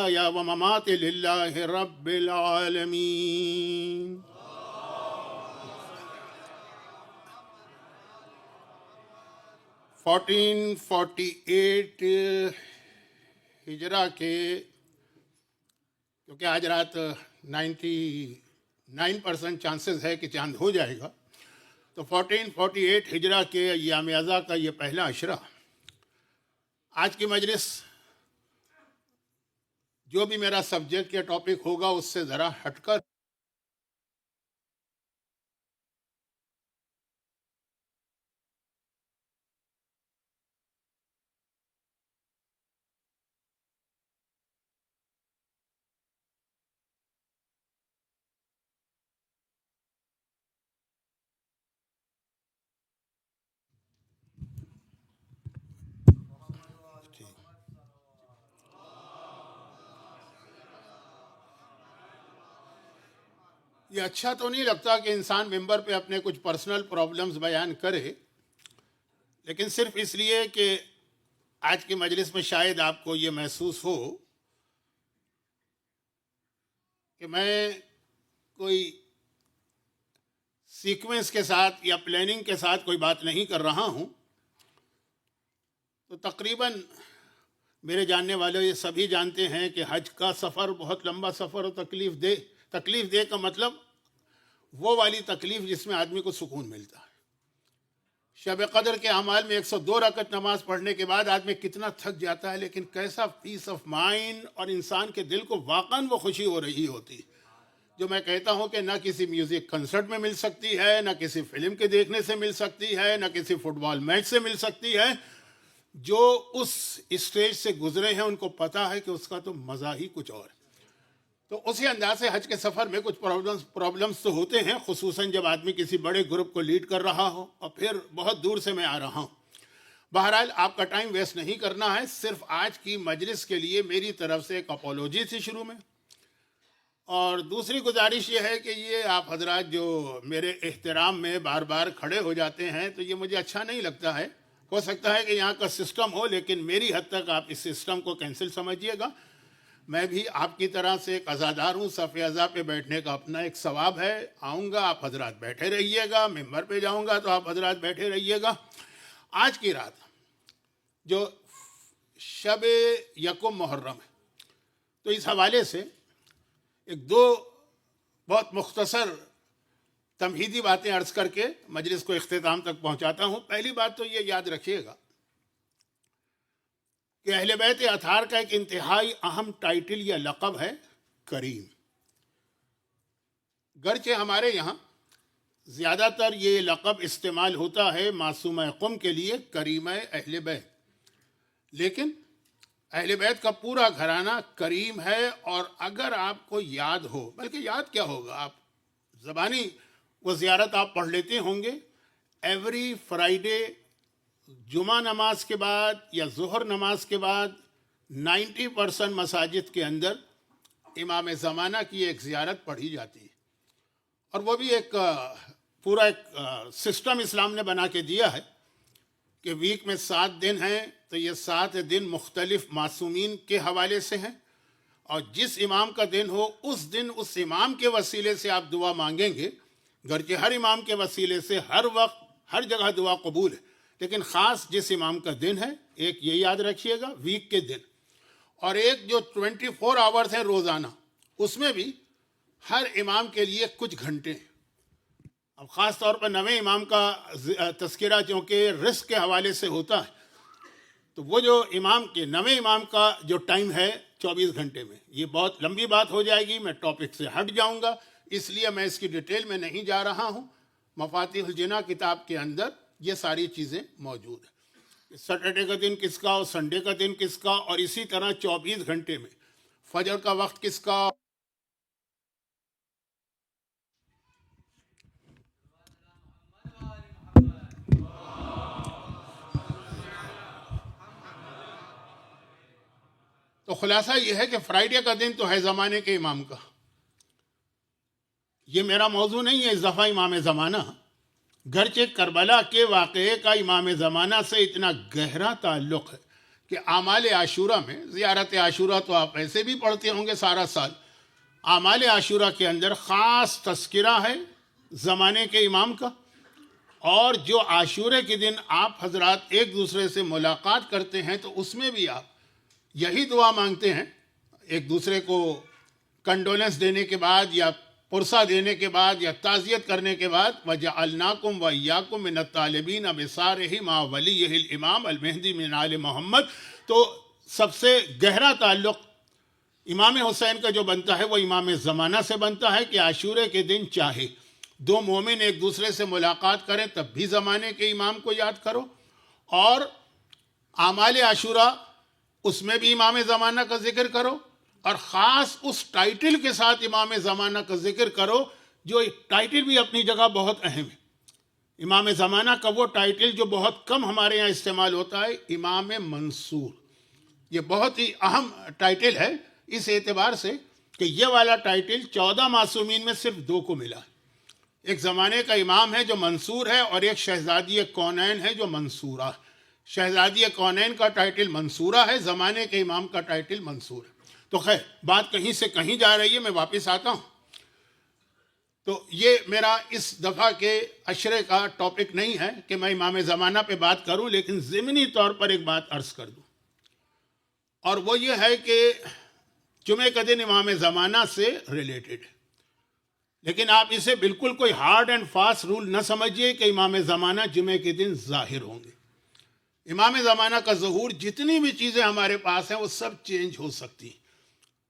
یا و مماتی للہ رب العالمین۔ 1448 ہجرہ کے، کیونکہ آج رات 99% چانسز ہے کہ چاند ہو جائے گا، تو 1448 ہجرہ کے ایام اعضا کا یہ پہلا عشرہ، آج کی مجلس جو بھی میرا سبجیکٹ یا ٹاپک ہوگا اس سے ذرا ہٹ کر یہ اچھا تو نہیں لگتا کہ انسان ممبر پہ اپنے کچھ پرسنل پرابلمز بیان کرے، لیکن صرف اس لیے کہ آج کی مجلس میں شاید آپ کو یہ محسوس ہو کہ میں کوئی سیکوینس کے ساتھ یا پلاننگ کے ساتھ کوئی بات نہیں کر رہا ہوں، تو تقریباً میرے جاننے والے یہ سبھی جانتے ہیں کہ حج کا سفر بہت لمبا سفر اور تکلیف دہ کا مطلب وہ والی تکلیف جس میں آدمی کو سکون ملتا ہے۔ شب قدر کے اعمال میں 102 رکعت نماز پڑھنے کے بعد آدمی کتنا تھک جاتا ہے، لیکن کیسا پیس آف مائنڈ اور انسان کے دل کو واقعاً وہ خوشی ہو رہی ہوتی ہے، جو میں کہتا ہوں کہ نہ کسی میوزک کنسرٹ میں مل سکتی ہے، نہ کسی فلم کے دیکھنے سے مل سکتی ہے، نہ کسی فٹ بال میچ سے مل سکتی ہے۔ جو اس اسٹیج سے گزرے ہیں ان کو پتہ ہے کہ اس کا تو مزہ ہی کچھ اور ہے۔ تو اسی انداز سے حج کے سفر میں کچھ پرابلمس تو ہوتے ہیں، خصوصاً جب آدمی کسی بڑے گروپ کو لیڈ کر رہا ہو اور پھر بہت دور سے میں آ رہا ہوں۔ بہرحال آپ کا ٹائم ویسٹ نہیں کرنا ہے، صرف آج کی مجلس کے لیے میری طرف سے ایک اپولوجی تھی شروع میں، اور دوسری گزارش یہ ہے کہ یہ آپ حضرات جو میرے احترام میں بار بار کھڑے ہو جاتے ہیں تو یہ مجھے اچھا نہیں لگتا ہے۔ ہو سکتا ہے کہ یہاں کا سسٹم ہو، لیکن میری حد تک آپ اس سسٹم کو کینسل سمجھیے گا۔ میں بھی آپ کی طرح سے ایک عزادار ہوں، صف اعضا پہ بیٹھنے کا اپنا ایک ثواب ہے، آؤں گا آپ حضرات بیٹھے رہیے گا، ممبر پہ جاؤں گا تو آپ حضرات بیٹھے رہیے گا۔ آج کی رات جو شب یکم محرم ہے، تو اس حوالے سے ایک دو بہت مختصر تمہیدی باتیں عرض کر کے مجلس کو اختتام تک پہنچاتا ہوں۔ پہلی بات تو یہ یاد رکھیے گا کہ اہل بیت اطہار کا ایک انتہائی اہم ٹائٹل یا لقب ہے کریم۔ گرچہ ہمارے یہاں زیادہ تر یہ لقب استعمال ہوتا ہے معصومہ قم کے لیے، کریمہ اہل بیت، لیکن اہل بیت کا پورا گھرانہ کریم ہے۔ اور اگر آپ کو یاد ہو، بلکہ یاد کیا ہوگا، آپ زبانی وہ زیارت آپ پڑھ لیتے ہوں گے، ایوری فرائیڈے جمعہ نماز کے بعد یا ظہر نماز کے بعد 90% مساجد کے اندر امام زمانہ کی ایک زیارت پڑھی جاتی ہے، اور وہ بھی ایک پورا ایک سسٹم اسلام نے بنا کے دیا ہے کہ ویک میں 7 دن ہیں، تو یہ 7 دن مختلف معصومین کے حوالے سے ہیں، اور جس امام کا دن ہو اس دن اس امام کے وسیلے سے آپ دعا مانگیں گے۔ گرچہ ہر امام کے وسیلے سے ہر وقت ہر جگہ دعا قبول ہے، لیکن خاص جس امام کا دن ہے، ایک یہ یاد رکھیے گا ویک کے دن، اور ایک جو 24 آورز ہیں روزانہ، اس میں بھی ہر امام کے لیے کچھ گھنٹے ہیں۔ اب خاص طور پر نویں امام کا تذکرہ چونکہ رزق کے حوالے سے ہوتا ہے، تو وہ جو نویں امام کا جو ٹائم ہے 24 گھنٹے میں، یہ بہت لمبی بات ہو جائے گی، میں ٹاپک سے ہٹ جاؤں گا، اس لیے میں اس کی ڈیٹیل میں نہیں جا رہا ہوں۔ مفاتیح الجنہ کتاب کے اندر یہ ساری چیزیں موجود ہیں، سیٹرڈے کا دن کس کا اور سنڈے کا دن کس کا، اور اسی طرح 24 گھنٹے میں فجر کا وقت کس کا۔ تو خلاصہ یہ ہے کہ فرائیڈے کا دن تو ہے زمانے کے امام کا، یہ میرا موضوع نہیں ہے اس دفعہ امام زمانہ، گرچہ کربلا کے واقعے کا امام زمانہ سے اتنا گہرا تعلق ہے کہ اعمال عاشورہ میں، زیارت عاشورہ تو آپ ایسے بھی پڑھتے ہوں گے سارا سال، اعمال عاشورہ کے اندر خاص تذکرہ ہے زمانے کے امام کا، اور جو عاشورے کے دن آپ حضرات ایک دوسرے سے ملاقات کرتے ہیں تو اس میں بھی آپ یہی دعا مانگتے ہیں، ایک دوسرے کو کنڈولنس دینے کے بعد یا پرسہ دینے کے بعد یا تعزیت کرنے کے بعد، وَجَعَلْنَاكُمْ وَإِيَّاكُمْ مِنَ الطَّالِبِينَ بِصَارِهِ مَا وَلِيِّهِ الْإِمَامِ الْمَهْدِي مِنْ آلِ محمد۔ تو سب سے گہرا تعلق امام حسین کا جو بنتا ہے وہ امام زمانہ سے بنتا ہے، کہ عاشورے کے دن چاہے دو مومن ایک دوسرے سے ملاقات کریں تب بھی زمانے کے امام کو یاد کرو، اور اعمال عاشورہ اس میں بھی امام زمانہ کا ذکر کرو، اور خاص اس ٹائٹل کے ساتھ امام زمانہ کا ذکر کرو، جو ٹائٹل بھی اپنی جگہ بہت اہم ہے۔ امام زمانہ کا وہ ٹائٹل جو بہت کم ہمارے یہاں استعمال ہوتا ہے، امام منصور، یہ بہت ہی اہم ٹائٹل ہے اس اعتبار سے کہ یہ والا ٹائٹل 14 معصومین میں صرف 2 کو ملا ہے۔ ایک زمانے کا امام ہے جو منصور ہے، اور ایک شہزادی کونین ہے جو منصورہ ہے۔ شہزادی کونین کا ٹائٹل منصورہ ہے، زمانے کے امام کا ٹائٹل منصور ہے۔ تو خیر بات کہیں سے کہیں جا رہی ہے، میں واپس آتا ہوں۔ تو یہ میرا اس دفعہ کے عشرے کا ٹاپک نہیں ہے کہ میں امام زمانہ پہ بات کروں، لیکن ضمنی طور پر ایک بات عرض کر دوں، اور وہ یہ ہے کہ جمعہ کا دن امام زمانہ سے ریلیٹڈ ہے، لیکن آپ اسے بالکل کوئی ہارڈ اینڈ فاسٹ رول نہ سمجھیے کہ امام زمانہ جمعہ کے دن ظاہر ہوں گے۔ امام زمانہ کا ظہور، جتنی بھی چیزیں ہمارے پاس ہیں وہ سب چینج ہو سکتی ہیں۔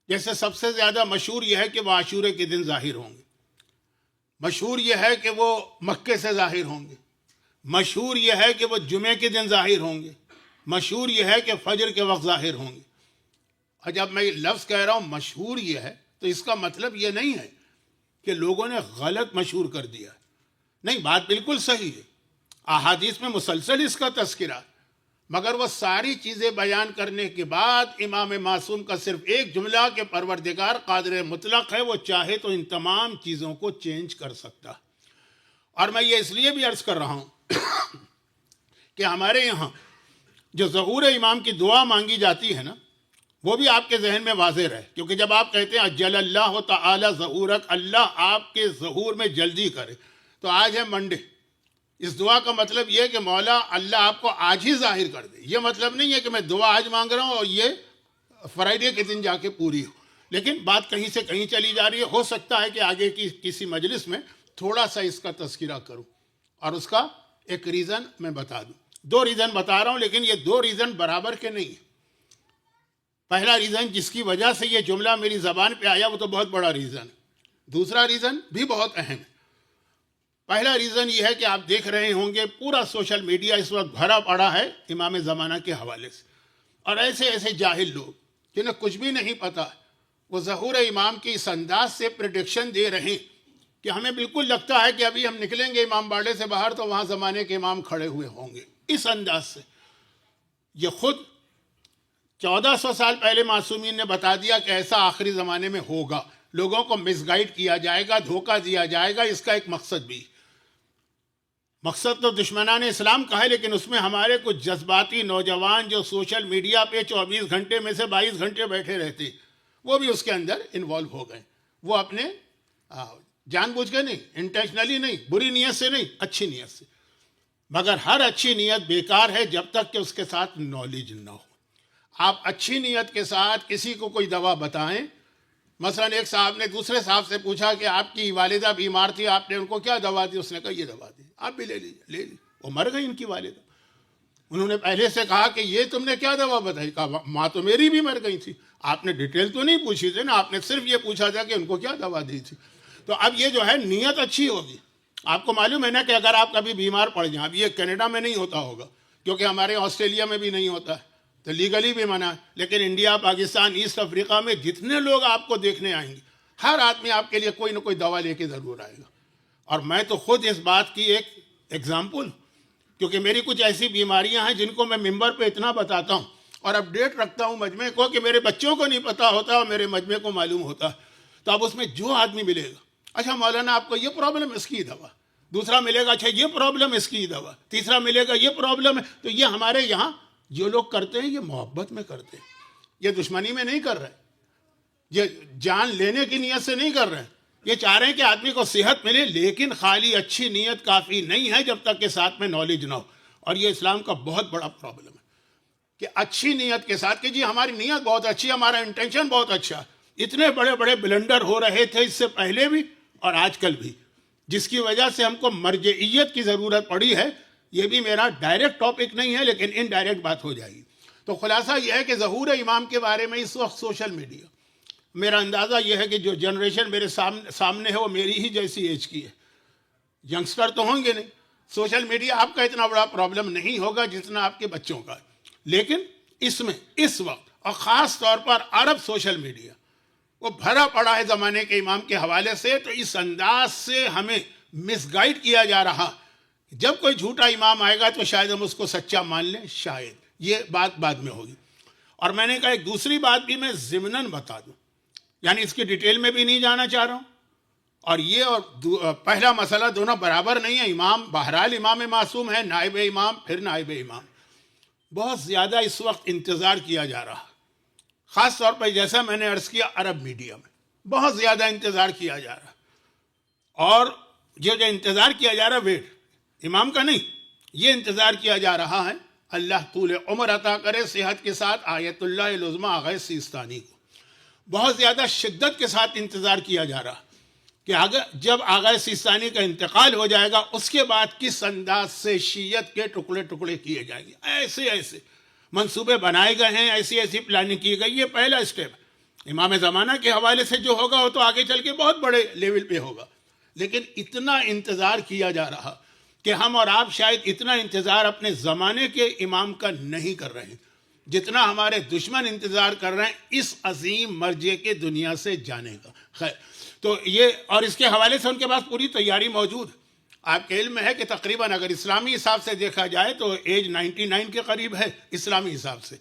جیسے سب سے زیادہ مشہور یہ ہے کہ وہ عاشورے کے دن ظاہر ہوں گے، مشہور یہ ہے کہ وہ مکے سے ظاہر ہوں گے، مشہور یہ ہے کہ وہ جمعے کے دن ظاہر ہوں گے، مشہور یہ ہے کہ فجر کے وقت ظاہر ہوں گے۔ اور جب میں لفظ کہہ رہا ہوں مشہور یہ ہے تو اس کا مطلب یہ نہیں ہے کہ لوگوں نے غلط مشہور کر دیا، نہیں، بات بالکل صحیح ہے، احادیث میں مسلسل اس کا تذکرہ ہے، مگر وہ ساری چیزیں بیان کرنے کے بعد امام معصوم کا صرف ایک جملہ کہ پروردگار قادر مطلق ہے، وہ چاہے تو ان تمام چیزوں کو چینج کر سکتا ہے۔ اور میں یہ اس لیے بھی عرض کر رہا ہوں کہ ہمارے یہاں جو ظہور امام کی دعا مانگی جاتی ہے نا، وہ بھی آپ کے ذہن میں واضح رہے، کیونکہ جب آپ کہتے ہیں اجل اللہ تعالی ظہورک، اللہ آپ کے ظہور میں جلدی کرے، تو آج ہے منڈے، اس دعا کا مطلب یہ ہے کہ مولا اللہ آپ کو آج ہی ظاہر کر دے۔ یہ مطلب نہیں ہے کہ میں دعا آج مانگ رہا ہوں اور یہ فرائیڈے کے دن جا کے پوری ہو، لیکن بات کہیں سے کہیں چلی جا رہی ہے۔ ہو سکتا ہے کہ آگے کی کسی مجلس میں تھوڑا سا اس کا تذکرہ کروں، اور اس کا ایک ریزن میں بتا دوں۔ 2 ریزن بتا رہا ہوں، لیکن یہ 2 ریزن برابر کے نہیں ہیں۔ پہلا ریزن جس کی وجہ سے یہ جملہ میری زبان پہ آیا وہ تو بہت بڑا ریزن ہے، دوسرا ریزن بھی بہت اہم ہے۔ پہلا ریزن یہ ہے کہ آپ دیکھ رہے ہوں گے پورا سوشل میڈیا اس وقت بھرا پڑا ہے امام زمانہ کے حوالے سے، اور ایسے ایسے جاہل لوگ جنہیں کچھ بھی نہیں پتا، وہ ظہور امام کی اس انداز سے پریڈکشن دے رہے ہیں کہ ہمیں بالکل لگتا ہے کہ ابھی ہم نکلیں گے امام باڑے سے باہر تو وہاں زمانے کے امام کھڑے ہوئے ہوں گے۔ اس انداز سے یہ خود 1400 سال پہلے معصومین نے بتا دیا کہ ایسا آخری زمانے میں ہوگا، لوگوں کو مس گائیڈ کیا جائے گا، دھوکہ دیا جائے گا۔ اس کا ایک مقصد بھی، مقصد تو دشمنان اسلام کا ہے، لیکن اس میں ہمارے کچھ جذباتی نوجوان جو سوشل میڈیا پہ 24 گھنٹے میں سے 22 گھنٹے بیٹھے رہتے، وہ بھی اس کے اندر انوالو ہو گئے۔ وہ اپنے جان بوجھ کے نہیں، انٹینشنلی نہیں، بری نیت سے نہیں، اچھی نیت سے، مگر ہر اچھی نیت بیکار ہے جب تک کہ اس کے ساتھ نالج نہ ہو۔ آپ اچھی نیت کے ساتھ کسی کو کوئی دوا بتائیں، مثلا ایک صاحب نے دوسرے صاحب سے پوچھا کہ آپ کی والدہ بیمار تھی، آپ نے ان کو کیا دوا دی؟ اس نے کہا یہ دوا دی، آپ بھی لے لیجیے۔ لے لی، وہ مر گئی ان کی والدہ۔ انہوں نے پہلے سے کہا کہ یہ تم نے کیا دوا بتائی؟ کہا ماں تو میری بھی مر گئی تھی۔ آپ نے ڈیٹیل تو نہیں پوچھی تھی نا، آپ نے صرف یہ پوچھا تھا کہ ان کو کیا دوا دی تھی۔ تو اب یہ جو ہے نیت اچھی ہوگی۔ آپ کو معلوم ہے نا کہ اگر آپ کبھی بیمار پڑ جائیں، اب یہ کینیڈا میں نہیں ہوتا ہوگا کیونکہ ہمارے آسٹریلیا میں بھی نہیں ہوتا ہے تو لیگلی بھی منع ہے، لیکن انڈیا، پاکستان، ایسٹ افریقہ میں جتنے لوگ آپ کو دیکھنے آئیں گے، ہر آدمی آپ کے لیے کوئی نہ کوئی دوا لے کے ضرور آئے گا۔ اور میں تو خود اس بات کی ایک ایگزامپل، کیونکہ میری کچھ ایسی بیماریاں ہیں جن کو میں ممبر پہ اتنا بتاتا ہوں اور اپڈیٹ رکھتا ہوں مجمع کو کہ میرے بچوں کو نہیں پتا ہوتا اور میرے مجمع کو معلوم ہوتا ہے۔ تو اب اس میں جو آدمی ملے گا، اچھا مولانا آپ کو یہ پرابلم، اس کی دوا، دوسرا ملے گا اچھا یہ پرابلم، اس کی دوا، تیسرا ملے گا یہ پرابلم ہے۔ تو یہ ہمارے یہاں جو لوگ کرتے ہیں یہ محبت میں کرتے ہیں, یہ دشمنی میں نہیں کر رہے, یہ جان لینے کی نیت سے نہیں کر رہے ہیں, یہ چاہ رہے ہیں کہ آدمی کو صحت ملے, لیکن خالی اچھی نیت کافی نہیں ہے جب تک کہ ساتھ میں نالج نہ ہو. اور یہ اسلام کا بہت بڑا پرابلم ہے کہ اچھی نیت کے ساتھ کہ جی ہماری نیت بہت اچھی ہے, ہمارا انٹینشن بہت اچھا ہے. اتنے بڑے بڑے بلنڈر ہو رہے تھے اس سے پہلے بھی اور آج کل بھی, جس کی وجہ سے ہم کو مرجعیت کی ضرورت پڑی ہے. یہ بھی میرا ڈائریکٹ ٹاپک نہیں ہے لیکن انڈائریکٹ بات ہو جائے گی. تو خلاصہ یہ ہے کہ ظہور امام کے بارے میں اس وقت سوشل میڈیا, میرا اندازہ یہ ہے کہ جو جنریشن میرے سامنے ہے وہ میری ہی جیسی ایج کی ہے, ینگسٹر تو ہوں گے نہیں. سوشل میڈیا آپ کا اتنا بڑا پرابلم نہیں ہوگا جتنا آپ کے بچوں کا, لیکن اس میں اس وقت اور خاص طور پر عرب سوشل میڈیا وہ بھرا پڑا ہے زمانے کے امام کے حوالے سے. تو اس انداز سے ہمیں مس گائیڈ کیا جا رہا, جب کوئی جھوٹا امام آئے گا تو شاید ہم اس کو سچا مان لیں, شاید یہ بات بعد میں ہوگی. اور میں نے کہا ایک دوسری بات بھی میں ضمناً بتا دوں, یعنی اس کی ڈیٹیل میں بھی نہیں جانا چاہ رہا ہوں. اور یہ اور پہلا مسئلہ دونوں برابر نہیں ہے. امام بہرحال امام معصوم ہے, نائب امام پھر نائب امام. بہت زیادہ اس وقت انتظار کیا جا رہا, خاص طور پر جیسا میں نے عرض کیا عرب میڈیا میں بہت زیادہ انتظار کیا جا رہا. اور جو انتظار کیا جا رہا ویٹ امام کا نہیں, یہ انتظار کیا جا رہا ہے اللہ طول عمر عطا کرے صحت کے ساتھ آیت اللہ العظمی آغا سیستانی کو. بہت زیادہ شدت کے ساتھ انتظار کیا جا رہا کہ جب آغا سیستانی کا انتقال ہو جائے گا اس کے بعد کس انداز سے شیعت کے ٹکڑے ٹکڑے کیے جائیں گے. ایسے ایسے منصوبے بنائے گئے ہیں, ایسی ایسی پلاننگ کی گئی. یہ پہلا اسٹیپ امام زمانہ کے حوالے سے جو ہوگا وہ تو آگے چل کے بہت بڑے لیول پہ ہوگا. لیکن اتنا انتظار کیا جا رہا کہ ہم اور آپ شاید اتنا انتظار اپنے زمانے کے امام کا نہیں کر رہے ہیں جتنا ہمارے دشمن انتظار کر رہے ہیں اس عظیم مرجع کے دنیا سے جانے کا. خیر, تو یہ اور اس کے حوالے سے ان کے پاس پوری تیاری موجود. آپ کے علم میں ہے کہ تقریباً اگر اسلامی حساب سے دیکھا جائے تو ایج 99 کے قریب ہے, اسلامی حساب سے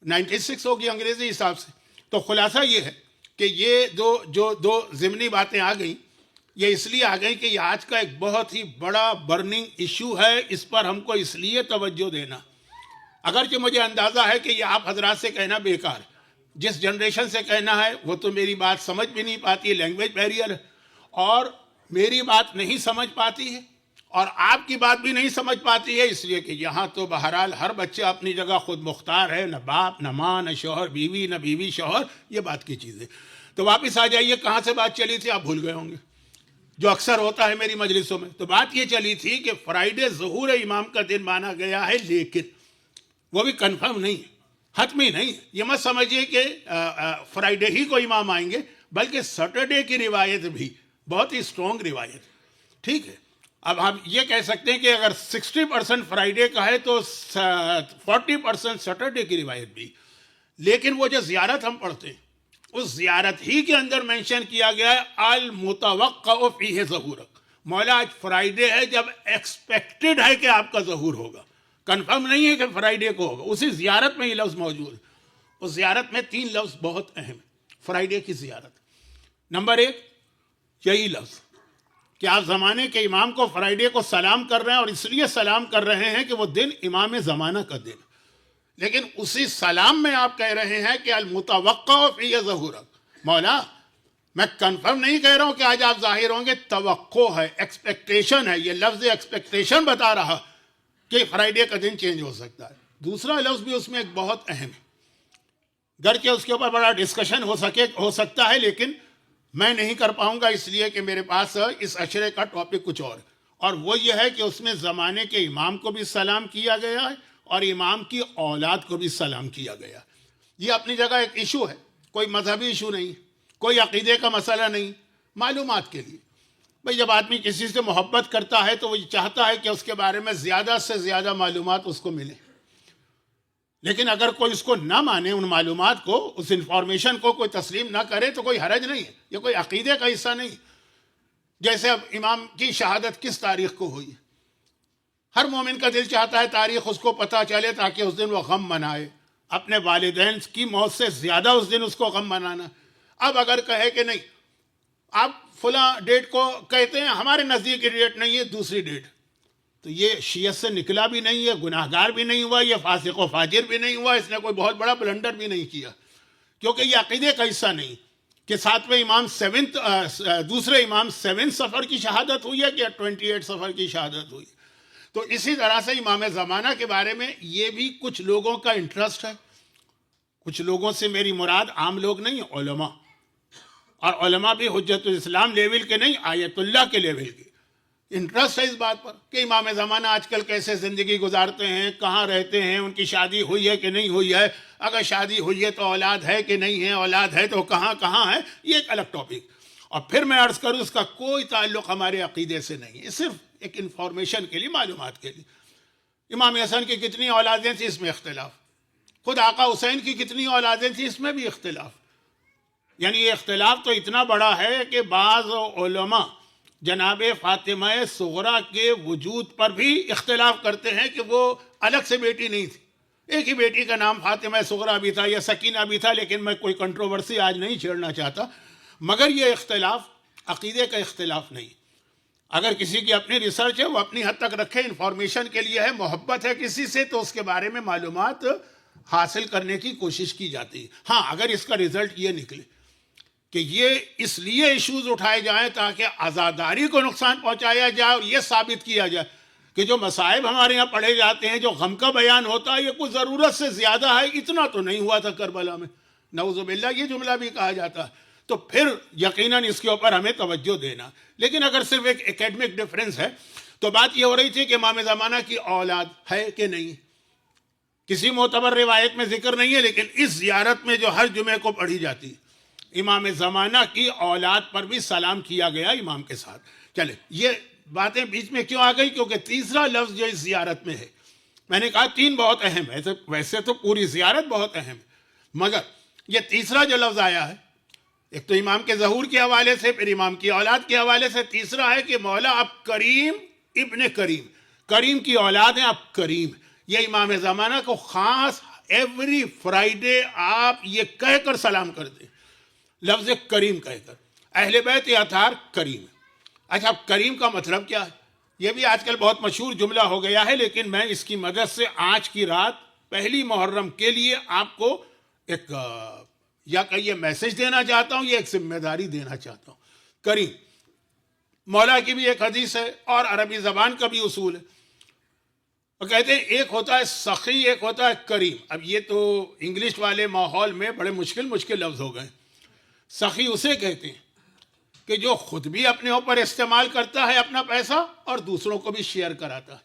96 ہوگی انگریزی حساب سے. تو خلاصہ یہ ہے کہ یہ دو ضمنی باتیں آ گئیں. یہ اس لیے آ گئی کہ یہ آج کا ایک بہت ہی بڑا برننگ ایشو ہے, اس پر ہم کو اس لیے توجہ دینا. اگرچہ مجھے اندازہ ہے کہ یہ آپ حضرات سے کہنا بیکار, جس جنریشن سے کہنا ہے وہ تو میری بات سمجھ بھی نہیں پاتی ہے, لینگویج بیریئر ہے, اور میری بات نہیں سمجھ پاتی ہے اور آپ کی بات بھی نہیں سمجھ پاتی ہے, اس لیے کہ یہاں تو بہرحال ہر بچہ اپنی جگہ خود مختار ہے, نہ باپ نہ ماں نہ شوہر بیوی نہ بیوی شوہر, یہ بات کی چیزیں. تو واپس آ جائیے, کہاں سے بات چلی تھی آپ بھول گئے ہوں گے, جو اکثر ہوتا ہے میری مجلسوں میں. تو بات یہ چلی تھی کہ فرائیڈے ظہور امام کا دن مانا گیا ہے, لیکن وہ بھی کنفرم نہیں ہے, حتمی نہیں. یہ مت سمجھیے کہ فرائیڈے ہی کو امام آئیں گے, بلکہ سیٹرڈے کی روایت بھی بہت ہی اسٹرانگ روایت, ٹھیک ہے. اب ہم یہ کہہ سکتے ہیں کہ اگر 60% فرائیڈے کا ہے تو 40% سیٹرڈے کی روایت بھی. لیکن وہ جو زیارت ہم پڑھتے ہیں اس زیارت ہی کے اندر مینشن کیا گیا ہے المتوقع فیہ ظہورک. مولا آج فرائیڈے ہے جب ایکسپیکٹڈ ہے کہ آپ کا ظہور ہوگا, کنفرم نہیں ہے کہ فرائیڈے کو ہوگا. اسی زیارت میں یہ لفظ موجود ہے. اس زیارت میں 3 لفظ بہت اہم ہیں فرائیڈے کی زیارت. نمبر 1 یہی لفظ کہ آپ زمانے کے امام کو فرائیڈے کو سلام کر رہے ہیں, اور اس لیے سلام کر رہے ہیں کہ وہ دن امام زمانہ کا دن. لیکن اسی سلام میں آپ کہہ رہے ہیں کہ المتوقع فی ظہورک. مولا میں کنفرم نہیں کہہ رہا ہوں کہ آج آپ ظاہر ہوں گے, توقع ہے, ایکسپیکٹیشن ہے. یہ لفظ ایکسپیکٹیشن بتا رہا کہ فرائیڈے کا دن چینج ہو سکتا ہے. دوسرا لفظ بھی اس میں ایک بہت اہم ہے, گرچہ اس کے اوپر بڑا ڈسکشن ہو سکتا ہے, لیکن میں نہیں کر پاؤں گا اس لیے کہ میرے پاس اس اشرے کا ٹاپک کچھ اور وہ یہ ہے کہ اس میں زمانے کے امام کو بھی سلام کیا گیا ہے اور امام کی اولاد کو بھی سلام کیا گیا. یہ اپنی جگہ ایک ایشو ہے, کوئی مذہبی ایشو نہیں, کوئی عقیدے کا مسئلہ نہیں, معلومات کے لیے. بھئی جب آدمی کسی سے محبت کرتا ہے تو وہ چاہتا ہے کہ اس کے بارے میں زیادہ سے زیادہ معلومات اس کو ملیں. لیکن اگر کوئی اس کو نہ مانے, ان معلومات کو, اس انفارمیشن کو کوئی تسلیم نہ کرے تو کوئی حرج نہیں ہے. یہ کوئی عقیدے کا حصہ نہیں. جیسے اب امام کی شہادت کس تاریخ کو ہوئی, ہر مومن کا دل چاہتا ہے تاریخ اس کو پتہ چلے تاکہ اس دن وہ غم منائے. اپنے والدین کی موت سے زیادہ اس دن اس کو غم منانا. اب اگر کہے کہ نہیں, آپ فلاں ڈیٹ کو کہتے ہیں, ہمارے نزدیک کی ڈیٹ نہیں ہے, دوسری ڈیٹ, تو یہ شیعت سے نکلا بھی نہیں ہے، گناہ گار بھی نہیں ہوا، یہ فاسق و فاجر بھی نہیں ہوا، اس نے کوئی بہت بڑا بلنڈر بھی نہیں کیا، کیونکہ یہ عقیدے کا حصہ نہیں کہ ساتویں امام دوسرے امام 7 سفر کی شہادت ہوئی ہے کہ 28 سفر کی شہادت ہوئی. تو اسی طرح سے امام زمانہ کے بارے میں یہ بھی کچھ لوگوں کا انٹرسٹ ہے. کچھ لوگوں سے میری مراد عام لوگ نہیں، علماء، اور علماء بھی حجت الاسلام لیول کے نہیں، آیت اللہ کے لیول کے. انٹرسٹ ہے اس بات پر کہ امام زمانہ آج کل کیسے زندگی گزارتے ہیں، کہاں رہتے ہیں، ان کی شادی ہوئی ہے کہ نہیں ہوئی ہے، اگر شادی ہوئی ہے تو اولاد ہے کہ نہیں ہے، اولاد ہے تو کہاں کہاں ہے. یہ ایک الگ ٹاپک. اور پھر میں عرض کروں اس کا کوئی تعلق ہمارے عقیدے سے نہیں ہے، صرف ایک انفارمیشن کے لیے، معلومات کے لیے. امام حسن کی کتنی اولادیں تھیں اس میں اختلاف، خود آقا حسین کی کتنی اولادیں تھیں اس میں بھی اختلاف. یعنی یہ اختلاف تو اتنا بڑا ہے کہ بعض علماء جناب فاطمہ صغریٰ کے وجود پر بھی اختلاف کرتے ہیں کہ وہ الگ سے بیٹی نہیں تھی. ایک ہی بیٹی کا نام فاطمہ صغریٰ بھی تھا یا سکینہ بھی تھا، لیکن میں کوئی کنٹروورسی آج نہیں چھیڑنا چاہتا. مگر یہ اختلاف عقیدے کا اختلاف نہیں. اگر کسی کی اپنی ریسرچ ہے وہ اپنی حد تک رکھے، انفارمیشن کے لیے ہے، محبت ہے کسی سے تو اس کے بارے میں معلومات حاصل کرنے کی کوشش کی جاتی ہے. ہاں اگر اس کا رزلٹ یہ نکلے کہ یہ اس لیے ایشوز اٹھائے جائیں تاکہ عزاداری کو نقصان پہنچایا جائے اور یہ ثابت کیا جائے کہ جو مصائب ہمارے یہاں پڑھے جاتے ہیں، جو غم کا بیان ہوتا ہے، یہ کچھ ضرورت سے زیادہ ہے، اتنا تو نہیں ہوا تھا کربلا میں، نعوذ باللہ یہ جملہ بھی کہا جاتا ہے، تو پھر یقیناً اس کے اوپر ہمیں توجہ دینا. لیکن اگر صرف ایک ایکیڈمک ڈیفرنس ہے تو بات یہ ہو رہی تھی کہ امام زمانہ کی اولاد ہے کہ نہیں. کسی معتبر روایت میں ذکر نہیں ہے، لیکن اس زیارت میں جو ہر جمعے کو پڑھی جاتی ہے، امام زمانہ کی اولاد پر بھی سلام کیا گیا امام کے ساتھ. چلے یہ باتیں بیچ میں کیوں آ گئی؟ کیونکہ تیسرا لفظ جو اس زیارت میں ہے، میں نے کہا 3 بہت اہم ہے، ویسے تو پوری زیارت بہت اہم ہے، مگر یہ تیسرا جو لفظ آیا ہے، ایک تو امام کے ظہور کے حوالے سے، پھر امام کی اولاد کے حوالے سے، تیسرا ہے کہ مولا آپ کریم ابن کریم، کریم کی اولاد ہیں آپ کریم. یہ امام زمانہ کو خاص ایوری فرائیڈے آپ یہ کہہ کر سلام کرتے ہیں، لفظ کریم کہہ کر، اہل بیت اطہار کریم. اچھا کریم کا مطلب کیا ہے؟ یہ بھی آج کل بہت مشہور جملہ ہو گیا ہے، لیکن میں اس کی مدد سے آج کی رات پہلی محرم کے لیے آپ کو ایک یا کہیے میسج دینا چاہتا ہوں، یہ ایک ذمہ داری دینا چاہتا ہوں. کریم مولا کی بھی ایک حدیث ہے اور عربی زبان کا بھی اصول ہے. وہ کہتے ہیں ایک ہوتا ہے سخی، ایک ہوتا ہے کریم. اب یہ تو انگلش والے ماحول میں بڑے مشکل لفظ ہو گئے. سخی اسے کہتے ہیں کہ جو خود بھی اپنے اوپر استعمال کرتا ہے اپنا پیسہ اور دوسروں کو بھی شیئر کراتا ہے.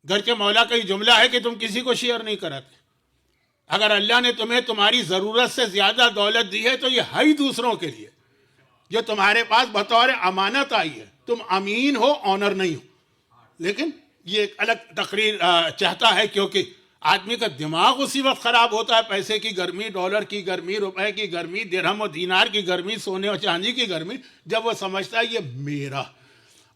گرچہ مولا کا یہ جملہ ہے کہ تم کسی کو شیئر نہیں کراتے. اگر اللہ نے تمہیں تمہاری ضرورت سے زیادہ دولت دی ہے تو یہ ہے ہی دوسروں کے لیے، جو تمہارے پاس بطور امانت آئی ہے. تم امین ہو، آنر نہیں ہو. لیکن یہ ایک الگ تقریر چاہتا ہے، کیونکہ آدمی کا دماغ اسی وقت خراب ہوتا ہے، پیسے کی گرمی، ڈالر کی گرمی، روپے کی گرمی، درہم و دینار کی گرمی، سونے اور چاندی کی گرمی، جب وہ سمجھتا ہے یہ میرا.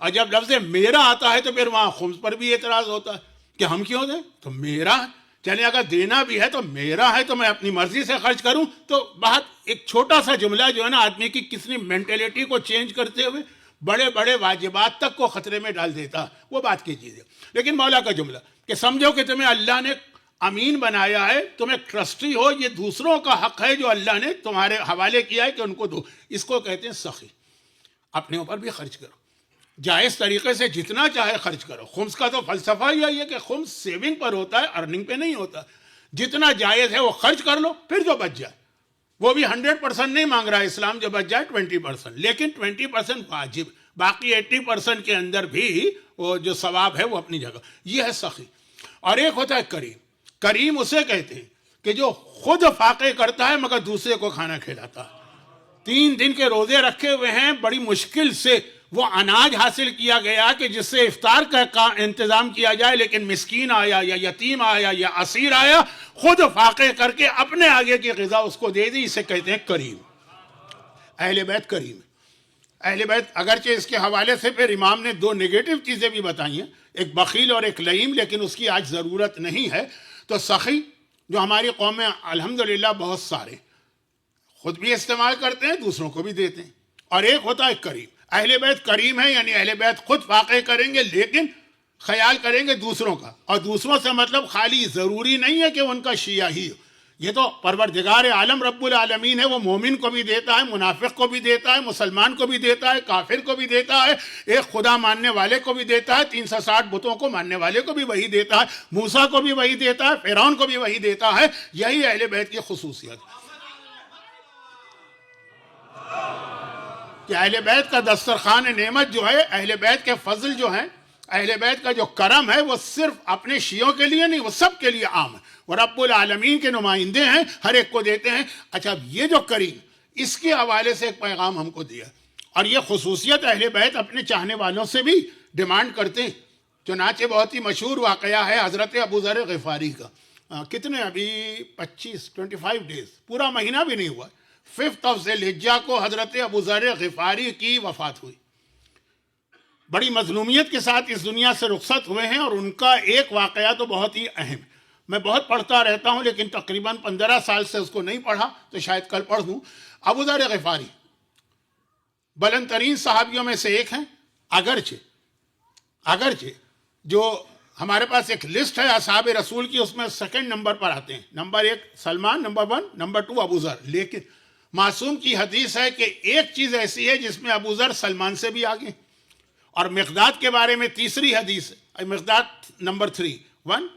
اور جب لفظ میرا آتا ہے تو پھر وہاں خمس پر بھی اعتراض ہوتا ہے کہ ہم کیوں دیں، تو میرا ہے. چلے اگر دینا بھی ہے تو میرا ہے، تو میں اپنی مرضی سے خرچ کروں. تو بہت ایک چھوٹا سا جملہ جو ہے نا آدمی کی کتنی مینٹیلیٹی کو چینج کرتے ہوئے بڑے بڑے واجبات تک کو خطرے میں ڈال دیتا. وہ بات کی چیز ہے. لیکن مولا کا جملہ کہ سمجھو کہ تمہیں اللہ نے امین بنایا ہے، تم ایک ٹرسٹی ہو، یہ دوسروں کا حق ہے جو اللہ نے تمہارے حوالے کیا ہے کہ ان کو دو. اس کو کہتے ہیں سخی. اپنے اوپر بھی خرچ کرو، جائز طریقے سے جتنا چاہے خرچ کرو. خمس کا تو فلسفہ ہی ہے کہ خمس سیونگ پر ہوتا ہے، ارننگ پہ نہیں ہوتا. جتنا جائز ہے وہ خرچ کر لو، پھر جو بچ جائے وہ بھی 100% نہیں مانگ رہا ہے اسلام، جو بچ جائے 20%، لیکن 20% واجب، باقی 80% کے اندر بھی وہ جو ثواب ہے وہ اپنی جگہ. یہ ہے سخی. اور ایک ہوتا ہے کریم. کریم اسے کہتے ہیں کہ جو خود فاقے کرتا ہے مگر دوسرے کو کھانا کھلاتا ہے. 3 دن کے روزے رکھے ہوئے ہیں، بڑی مشکل سے وہ اناج حاصل کیا گیا کہ جس سے افطار کا انتظام کیا جائے، لیکن مسکین آیا یا یتیم آیا یا اسیر آیا، خود فاقے کر کے اپنے آگے کی غذا اس کو دے دی. اسے کہتے ہیں کریم. اہل بیت کریم. اہل بیت اگرچہ اس کے حوالے سے پھر امام نے 2 نگیٹو چیزیں بھی بتائی ہیں، ایک بخیل اور ایک لئیم، لیکن اس کی آج ضرورت نہیں ہے. تو سخی جو ہماری قوم میں الحمدللہ بہت سارے خود بھی استعمال کرتے ہیں، دوسروں کو بھی دیتے ہیں. اور ایک ہوتا ہے کریم. اہل بیت کریم ہے، یعنی اہل بیت خود فاقے کریں گے، لیکن خیال کریں گے دوسروں کا، اور دوسروں سے مطلب خالی ضروری نہیں ہے کہ ان کا شیعہ ہی ہو، یہ تو پروردگار عالم رب العالمین ہے، وہ مومن کو بھی دیتا ہے، منافق کو بھی دیتا ہے، مسلمان کو بھی دیتا ہے، کافر کو بھی دیتا ہے، ایک خدا ماننے والے کو بھی دیتا ہے، 360 بتوں کو ماننے والے کو بھی وہی دیتا ہے، موسیٰ کو بھی وہی دیتا ہے، فرعون کو بھی وہی دیتا ہے۔ یہی اہل بیت کی خصوصیت ہے کہ اہل بیت کا دسترخوان نعمت جو ہے، اہل بیت کے فضل جو ہیں، اہل بیت کا جو کرم ہے، وہ صرف اپنے شیعوں کے لیے نہیں، وہ سب کے لیے عام ہے، وہ رب العالمین کے نمائندے ہیں، ہر ایک کو دیتے ہیں۔ اچھا، یہ جو کریم، اس کے حوالے سے ایک پیغام ہم کو دیا، اور یہ خصوصیت اہل بیت اپنے چاہنے والوں سے بھی ڈیمانڈ کرتے ہیں۔ چنانچہ بہت ہی مشہور واقعہ ہے حضرت ابو ذر غفاری کا، کتنے ابھی 25 ڈیز، پورا مہینہ بھی نہیں ہوا، 5 ذی الحجہ کو حضرت ابو ذر غفاری کی وفات ہوئی، بڑی مظلومیت کے ساتھ اس دنیا سے رخصت ہوئے ہیں، اور ان کا ایک واقعہ تو بہت ہی اہم، میں بہت پڑھتا رہتا ہوں لیکن تقریباً 15 سال سے اس کو نہیں پڑھا، تو شاید کل پڑھ دوں۔ ابو ذر غفاری بلند ترین صحابیوں میں سے ایک ہیں، اگرچہ جو ہمارے پاس ایک لسٹ ہے اصحاب رسول کی، اس میں 2 نمبر پر آتے ہیں، نمبر 1 سلمان، نمبر 1، نمبر 2 ابو ذر، لیکن معصوم کی حدیث ہے کہ ایک چیز ایسی ہے جس میں ابو ذر سلمان سے بھی آگے، اور مقداد کے بارے میں تیسری حدیث ہے، مقداد نمبر 1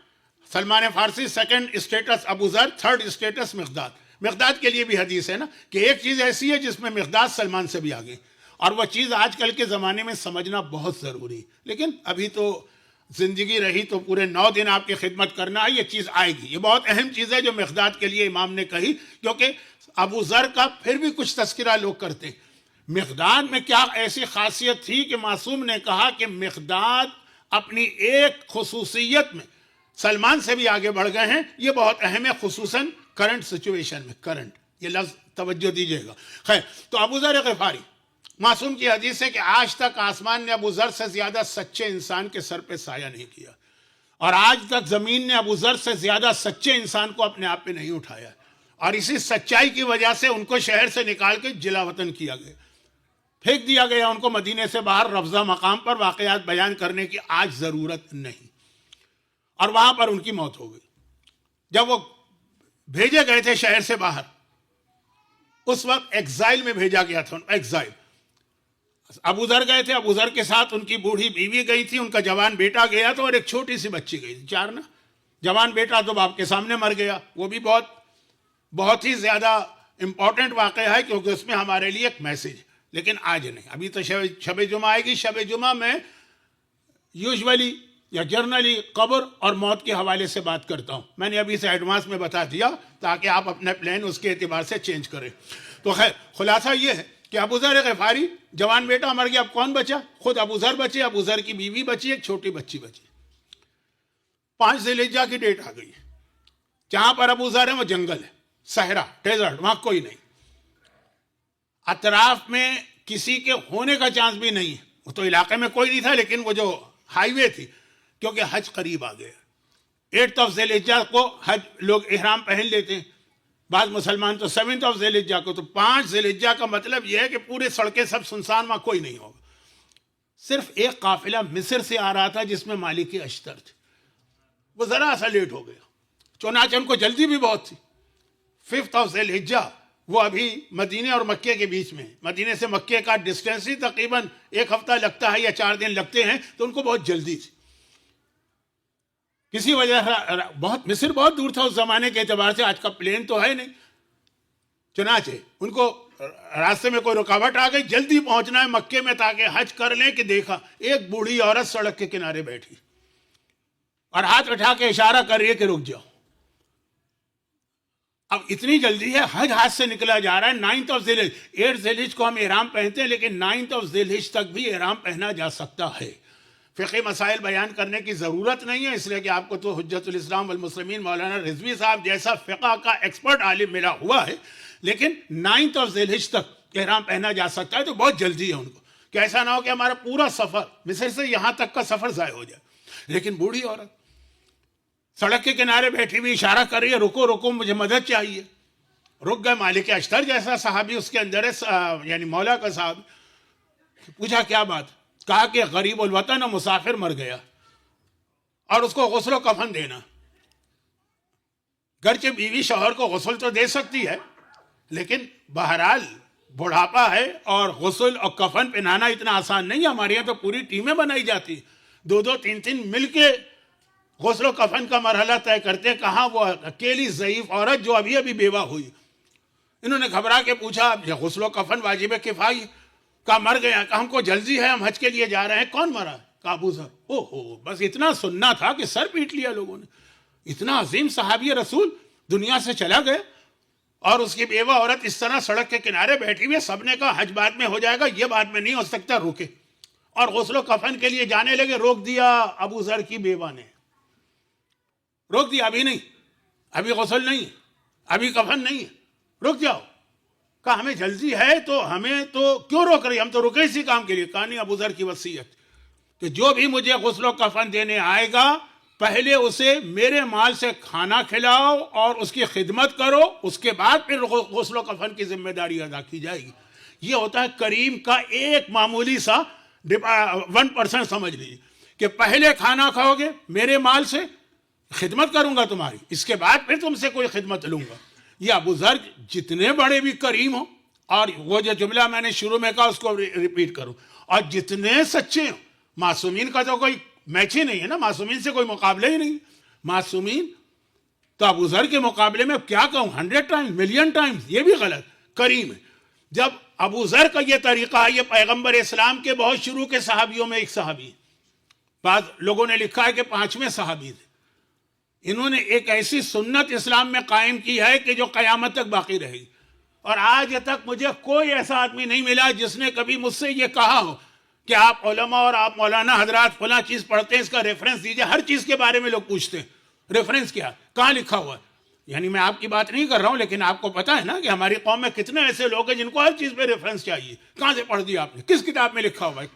سلمان فارسی، 2 اسٹیٹس ابو ذر، 3 اسٹیٹس مقداد کے لیے بھی حدیث ہے نا کہ ایک چیز ایسی ہے جس میں مقداد سلمان سے بھی آگے، اور وہ چیز آج کل کے زمانے میں سمجھنا بہت ضروری ہے، لیکن ابھی تو زندگی رہی تو پورے 9 دن آپ کی خدمت کرنا ہے، یہ چیز آئے گی، یہ بہت اہم چیز ہے جو مقداد کے لیے امام نے کہی، کیونکہ ابو ذر کا پھر بھی کچھ تذکرہ لوگ کرتے ہیں۔ مقداد میں کیا ایسی خاصیت تھی کہ معصوم نے کہا کہ مقداد اپنی ایک خصوصیت میں سلمان سے بھی آگے بڑھ گئے ہیں، یہ بہت اہم ہے، خصوصاً کرنٹ سچویشن میں، یہ لفظ توجہ دیجئے گا۔ خیر، تو ابو ذر غفاری، معصوم کی حدیث ہے کہ آج تک آسمان نے ابو ذر سے زیادہ سچے انسان کے سر پہ سایہ نہیں کیا، اور آج تک زمین نے ابو ذر سے زیادہ سچے انسان کو اپنے آپ پہ نہیں اٹھایا، اور اسی سچائی کی وجہ سے ان کو شہر سے نکال کے جلا وطن کیا گیا، پھینک دیا گیا ان کو مدینے سے باہر، رفضہ مقام پر واقعات بیان کرنے کی آج ضرورت نہیں، اور وہاں پر ان کی موت ہو گئی۔ جب وہ بھیجے گئے تھے شہر سے باہر، اس وقت ایگزائل میں بھیجا گیا تھا، ایگزائل۔ ابو ذر گئے تھے، ابو ذر کے ساتھ ان کی بوڑھی بیوی گئی تھی، ان کا جوان بیٹا گیا تھا، اور ایک چھوٹی سی بچی گئی تھی، 4 نا، جوان بیٹا تو باپ کے سامنے مر گیا، وہ بھی بہت ہی زیادہ امپورٹنٹ واقعہ ہے، کیونکہ اس میں ہمارے لیے ایک میسیج، لیکن آج نہیں، ابھی تو شب جمعہ آئے گی، شب جمعہ میں یوزولی یا جرنلی قبر اور موت کے حوالے سے بات کرتا ہوں، میں نے ابھی سے ایڈوانس میں بتا دیا تاکہ آپ اپنا پلان اس کے اعتبار سے چینج کریں۔ تو خیر، خلاصہ یہ ہے کہ ابو ذر غفاری، جوان بیٹا مر گیا، اب کون بچا؟ خود ابو ذر بچے، ابو ذر کی بیوی بچی، ایک چھوٹی بچی بچی۔ 5 ذی الحجہ کی ڈیٹ آ گئی، جہاں پر ابو ذر ہے وہ جنگل ہے، صحرا، ڈیزرٹ، وہاں کوئی نہیں، اطراف میں کسی کے ہونے کا چانس بھی نہیں ہے، وہ تو علاقے میں کوئی نہیں تھا، لیکن وہ جو ہائی وے تھی، کیونکہ حج قریب آ گیا، 8 ذی الحجہ کو حج لوگ احرام پہن لیتے ہیں، بعض مسلمان تو 7 ذی الحجہ کو، تو 5 ذی الحجہ کا مطلب یہ ہے کہ پورے سڑکیں سب سنسان، وہاں کوئی نہیں ہوگا، صرف ایک قافلہ مصر سے آ رہا تھا جس میں مالک اشتر تھے، وہ ذرا سا لیٹ ہو گیا، چنانچہ ان کو جلدی بھی بہت تھی۔ 5 ذی الحجہ وہ ابھی مدینے اور مکے کے بیچ میں، مدینے سے مکے کا ڈسٹینس ہی تقریباً 1 ہفتہ لگتا ہے یا 4 دن لگتے ہیں، تو ان کو بہت جلدی تھی، کسی وجہ سے مصر بہت دور تھا اس زمانے کے اعتبار سے، آج کا پلین تو ہے نہیں، چنانچہ ان کو راستے میں کوئی رکاوٹ آ گئی، جلدی پہنچنا ہے مکے میں تاکہ حج کر لیں، کہ دیکھا ایک بوڑھی عورت سڑک کے کنارے بیٹھی اور ہاتھ اٹھا کے اشارہ کر رہی ہے کہ رک جاؤ۔ اب اتنی جلدی ہے، حج ہاتھ سے نکلا جا رہا ہے، 9 ذی الحجہ، 8 ذی الحجہ کو ہم احرام پہنتے ہیں، لیکن 9 ذی الحجہ تک بھی احرام پہنا جا سکتا ہے۔ فقہی مسائل بیان کرنے کی ضرورت نہیں ہے، اس لیے کہ آپ کو تو حجت الاسلام والمسلمین مولانا رضوی صاحب جیسا فقہ کا ایکسپرٹ عالم ملا ہوا ہے، لیکن 9 ذی الحجہ تک احرام پہنا جا سکتا ہے، تو بہت جلدی ہے ان کو، کہ ایسا نہ ہو کہ ہمارا پورا سفر مصر سے یہاں تک کا سفر ضائع ہو جائے۔ لیکن بوڑھی عورت سڑک کے کنارے بیٹھی ہوئی اشارہ کر رہی ہے، رکو رکو مجھے مدد چاہیے، رک گئے، مالک اشتر جیسا صحابی اس کے اندر ہے، یعنی مولا کا صاحب، پوچھا کیا بات؟ کہا کہ غریب الوطن و مسافر مر گیا، اور اس کو غسل و کفن دینا. گرچہ بیوی شوہر کو غسل تو دے سکتی ہے، لیکن بہرحال بڑھاپا ہے اور غسل اور کفن پہنانا اتنا آسان نہیں ہے. ہمارے یہاں تو پوری ٹیمیں بنائی جاتی، 2-2 3 مل کے غسل و کفن کا مرحلہ طے کرتے ہیں. کہاں وہ اکیلی ضعیف عورت جو ابھی ابھی بیوہ ہوئی. انہوں نے گھبرا کے پوچھا غسل و کفن واجب کفائی، کہا مر گیا. کہا ہم کو جلدی ہے، ہم حج کے لیے جا رہے ہیں. کون مرا؟ کہا ابو ذر. اوہو، بس اتنا سننا تھا کہ سر پیٹ لیا لوگوں نے. اتنا عظیم صحابی رسول دنیا سے چلا گیا اور اس کی بیوہ عورت اس طرح سڑک کے کنارے بیٹھی ہوئی. سب نے کہا حج بعد میں ہو جائے گا، یہ بعد میں نہیں ہو سکتا، رکے. اور غسل و کفن کے لیے جانے لگے. روک دیا ابو ذر کی بیوہ نے، روک دیا. ابھی نہیں، ابھی غسل نہیں، ابھی کفن نہیں، رک جاؤ. کہا ہمیں جلدی ہے تو ہمیں تو کیوں روک رہی، ہم تو رکے اسی کام کے لیے. کہا نہیں، ابو ذر کی وصیت کہ جو بھی مجھے غسل و کفن دینے آئے گا پہلے اسے میرے مال سے کھانا کھلاؤ اور اس کی خدمت کرو، اس کے بعد پھر غسل و کفن کی ذمہ داری ادا کی جائے گی. یہ ہوتا ہے کریم کا ایک معمولی سا 1% سمجھ لیجیے کہ پہلے کھانا کھاؤ گے میرے مال سے، خدمت کروں گا تمہاری، اس کے بعد پھر تم سے کوئی خدمت لوں گا. یہ ابو ذر جتنے بڑے بھی کریم ہوں، اور وہ جو جملہ میں نے شروع میں کہا اس کو ریپیٹ کروں، اور جتنے سچے ہوں. معصومین کا تو کوئی میچ ہی نہیں ہے نا، معصومین سے کوئی مقابلہ ہی نہیں. معصومین تو ابو ذر کے مقابلے میں کیا کہوں، 100 ٹائمز، ملین ٹائمز، یہ بھی غلط. کریم ہے. جب ابو ذر کا یہ طریقہ ہے، یہ پیغمبر اسلام کے بہت شروع کے صحابیوں میں ایک صحابی، بعض لوگوں نے لکھا ہے کہ 5ویں صحابی تھے. انہوں نے ایک ایسی سنت اسلام میں قائم کی ہے کہ جو قیامت تک باقی رہے گی. اور آج تک مجھے کوئی ایسا آدمی نہیں ملا جس نے کبھی مجھ سے یہ کہا ہو کہ آپ علماء اور آپ مولانا حضرات فلاں چیز پڑھتے ہیں، اس کا ریفرنس دیجئے. ہر چیز کے بارے میں لوگ پوچھتے ہیں ریفرنس کیا، کہاں لکھا ہوا ہے. یعنی میں آپ کی بات نہیں کر رہا ہوں، لیکن آپ کو پتا ہے نا کہ ہماری قوم میں کتنے ایسے لوگ ہیں جن کو ہر چیز پہ ریفرنس چاہیے. کہاں سے پڑھ دیا آپ نے، کس کتاب میں لکھا ہوا ہے.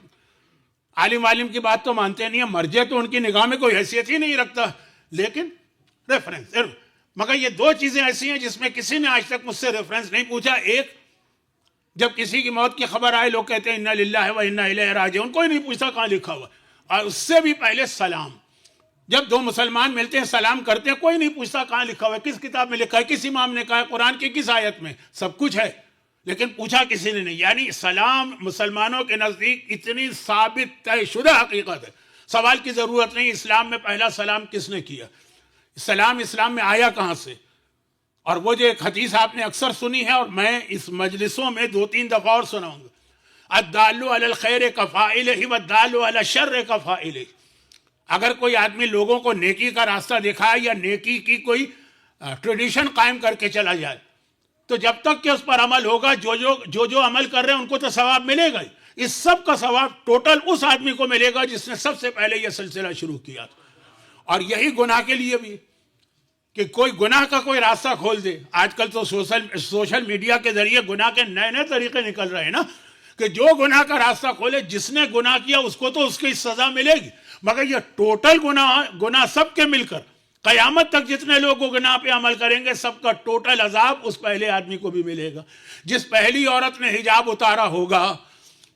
عالم کی بات تو مانتے نہیں ہیں، مرجع تو ان کی نگاہ میں کوئی حیثیت ہی نہیں رکھتا، لیکن ریفرنس. مگر یہ 2 چیزیں ایسی ہیں جس میں کسی نے آج تک مجھ سے ریفرنس نہیں پوچھا. ایک، جب کسی کی موت کی خبر آئے لوگ کہتے ہیں انا للہ و انا الیہ راجعون، کوئی نہیں پوچھتا کہاں لکھا ہوا. اور اس سے بھی پہلے سلام، جب 2 مسلمان ملتے ہیں سلام کرتے ہیں، کوئی نہیں پوچھتا کہاں لکھا ہوا ہے، کس کتاب میں لکھا ہے، کس امام نے کہا ہے، قرآن کی کس آیت میں. سب کچھ ہے لیکن پوچھا کسی نے نہیں. یعنی سلام مسلمانوں کے نزدیک اتنی ثابت طے شدہ حقیقت ہے، سوال کی ضرورت نہیں. اسلام میں پہلا سلام کس نے کیا، سلام اسلام میں آیا کہاں سے. اور وہ جو ایک حدیث آپ نے اکثر سنی ہے اور میں اس مجلسوں میں 2-3 دفعہ اور سناؤں گا، الدال علی الخیر کفاعلہ والدال علی الشر کفاعلہ. اگر کوئی آدمی لوگوں کو نیکی کا راستہ دکھائے یا نیکی کی کوئی ٹریڈیشن قائم کر کے چلا جائے، تو جب تک کہ اس پر عمل ہوگا، جو عمل کر رہے ہیں ان کو تو ثواب ملے گا ہی. اس سب کا ثواب ٹوٹل اس آدمی کو ملے گا جس نے سب سے پہلے یہ سلسلہ شروع کیا. اور یہی گناہ کے لیے بھی کہ کوئی گناہ کا کوئی راستہ کھول دے. آج کل تو سوشل میڈیا کے ذریعے گناہ کے نئے نئے طریقے نکل رہے ہیں نا، کہ جو گناہ کا راستہ کھولے، جس نے گناہ کیا اس کو تو اس کی سزا ملے گی، مگر یہ ٹوٹل گناہ سب کے مل کر قیامت تک جتنے لوگ گناہ پہ عمل کریں گے سب کا ٹوٹل عذاب اس پہلے آدمی کو بھی ملے گا. جس پہلی عورت نے حجاب اتارا ہوگا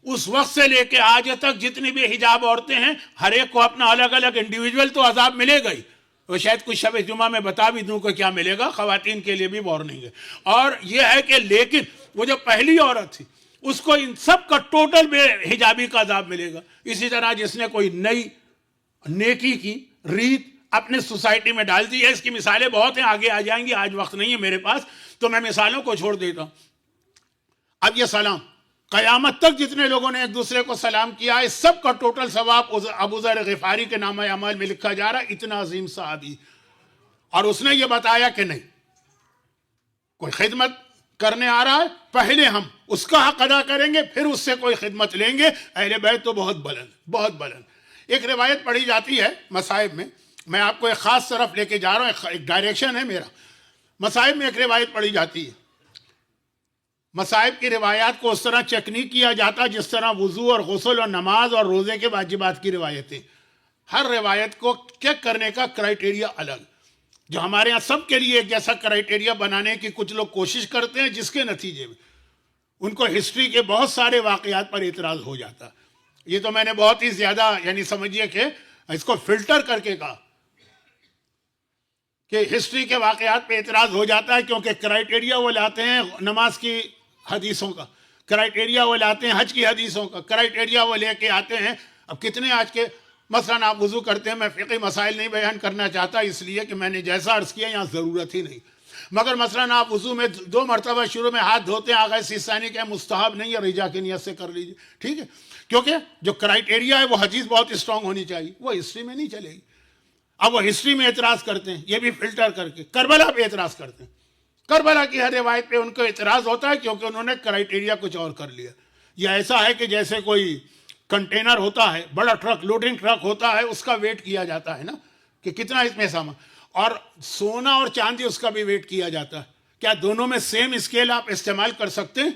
اس وقت سے لے کے آج تک جتنی بھی حجاب عورتیں ہیں، ہر ایک کو اپنا الگ الگ انڈیویجول تو عذاب ملے گا ہی. وہ شاید کچھ شب جمعہ میں بتا بھی دوں کہ کیا ملے گا، خواتین کے لیے بھی وارننگ ہے. اور یہ ہے کہ لیکن وہ جو پہلی عورت تھی اس کو ان سب کا ٹوٹل بے حجابی کا عذاب ملے گا. اسی طرح جس نے کوئی نئی نیکی کی ریت اپنے سوسائٹی میں ڈال دی ہے، اس کی مثالیں بہت ہیں، آگے آ جائیں گی، آج وقت نہیں ہے میرے پاس تو میں مثالوں کو چھوڑ دیتا ہوں. اب یہ سلام قیامت تک جتنے لوگوں نے ایک دوسرے کو سلام کیا ہے، سب کا ٹوٹل ثواب ابو ذر غفاری کے نامہ اعمال میں لکھا جا رہا ہے. اتنا عظیم صحابی، اور اس نے یہ بتایا کہ نہیں، کوئی خدمت کرنے آ رہا ہے پہلے ہم اس کا حق ادا کریں گے، پھر اس سے کوئی خدمت لیں گے. اہل بیت تو بہت بلند، بہت بلند. ایک روایت پڑھی جاتی ہے مصائب میں آپ کو ایک خاص طرف لے کے جا رہا ہوں، ایک ڈائریکشن ہے میرا. مصائب میں ایک روایت پڑھی جاتی ہے. مصائب کی روایات کو اس طرح چیک نہیں کیا جاتا جس طرح وضو اور غسل اور نماز اور روزے کے واجبات کی روایتیں. ہر روایت کو چیک کرنے کا کرائیٹیریا الگ، جو ہمارے ہاں سب کے لیے ایک جیسا کرائیٹیریا بنانے کی کچھ لوگ کوشش کرتے ہیں، جس کے نتیجے میں ان کو ہسٹری کے بہت سارے واقعات پر اعتراض ہو جاتا. یہ تو میں نے بہت ہی زیادہ یعنی سمجھیے کہ اس کو فلٹر کر کے کہا کہ ہسٹری کے واقعات پہ اعتراض ہو جاتا ہے، کیونکہ کرائٹیریا وہ لاتے ہیں نماز کی حدیثوں کا، کرائٹیریا وہ لاتے ہیں حج کی حدیثوں کا، کرائٹیریا وہ لے کے آتے ہیں. اب کتنے آج کے مثلاً آپ وضو کرتے ہیں، میں فقہی مسائل نہیں بیان کرنا چاہتا اس لیے کہ میں نے جیسا عرض کیا یہاں ضرورت ہی نہیں، مگر مثلاً آپ وضو میں 2 مرتبہ شروع میں ہاتھ دھوتے ہیں، آغاز ثانی کہ مستحب نہیں ہے، رجا کی نیت سے کر لیجیے، ٹھیک ہے، کیونکہ جو کرائٹیریا ہے وہ حدیث بہت اسٹرانگ ہونی چاہیے، وہ ہسٹری میں نہیں چلے گی. اب وہ ہسٹری میں اعتراض کرتے ہیں، یہ بھی فلٹر کر کے کربلا پہ اعتراض کرتے ہیں. کربلا کی ہر روایت پہ ان کو اعتراض ہوتا ہے کیونکہ انہوں نے کرائٹیریا کچھ اور کر لیا. یہ ایسا ہے کہ جیسے کوئی کنٹینر ہوتا ہے، بڑا ٹرک، لوڈنگ ٹرک ہوتا ہے، اس کا ویٹ کیا جاتا ہے نا کہ کتنا اس میں سامان، اور سونا اور چاندی اس کا بھی ویٹ کیا جاتا ہے. کیا دونوں میں سیم اسکیل آپ استعمال کر سکتے ہیں؟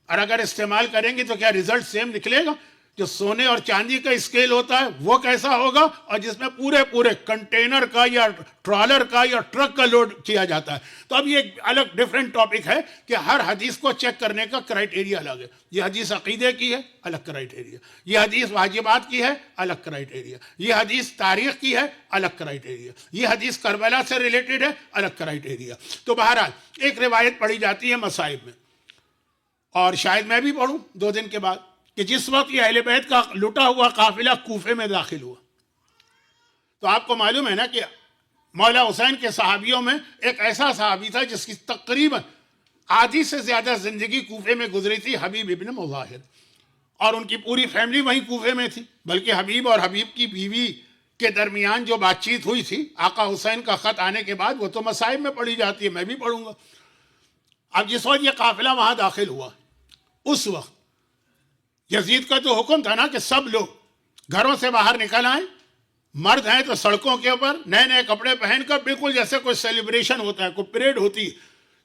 اور اگر استعمال کریں گے تو کیا ریزلٹ سیم نکلے گا؟ جو سونے اور چاندی کا اسکیل ہوتا ہے وہ کیسا ہوگا، اور جس میں پورے کنٹینر کا یا ٹرالر کا یا ٹرک کا لوڈ کیا جاتا ہے. تو اب یہ ایک الگ ڈیفرنٹ ٹاپک ہے کہ ہر حدیث کو چیک کرنے کا کرائٹیریا الگ ہے. یہ حدیث عقیدے کی ہے، الگ کرائٹیریا. یہ حدیث واجبات کی ہے، الگ کرائٹیریا. یہ حدیث تاریخ کی ہے، الگ کرائٹیریا. یہ حدیث کربلا سے ریلیٹڈ ہے، الگ کرائٹیریا. تو بہرحال ایک روایت پڑھی جاتی ہے مصائب میں، اور شاید میں بھی پڑھوں 2 دن کے بعد، کہ جس وقت یہ اہل بیت کا لٹا ہوا قافلہ کوفے میں داخل ہوا، تو آپ کو معلوم ہے نا کہ مولا حسین کے صحابیوں میں ایک ایسا صحابی تھا جس کی تقریباً آدھی سے زیادہ زندگی کوفے میں گزری تھی، حبیب ابن مظاہر، اور ان کی پوری فیملی وہیں کوفے میں تھی. بلکہ حبیب اور حبیب کی بیوی کے درمیان جو بات چیت ہوئی تھی آقا حسین کا خط آنے کے بعد، وہ تو مصائب میں پڑھی جاتی ہے، میں بھی پڑھوں گا. اب جس وقت یہ قافلہ وہاں داخل ہوا، اس وقت یزید کا تو حکم تھا نا کہ سب لوگ گھروں سے باہر نکل آئیں، مرد ہیں تو سڑکوں کے اوپر نئے کپڑے پہن کر، بالکل جیسے کوئی سیلیبریشن ہوتا ہے، کوئی پریڈ ہوتی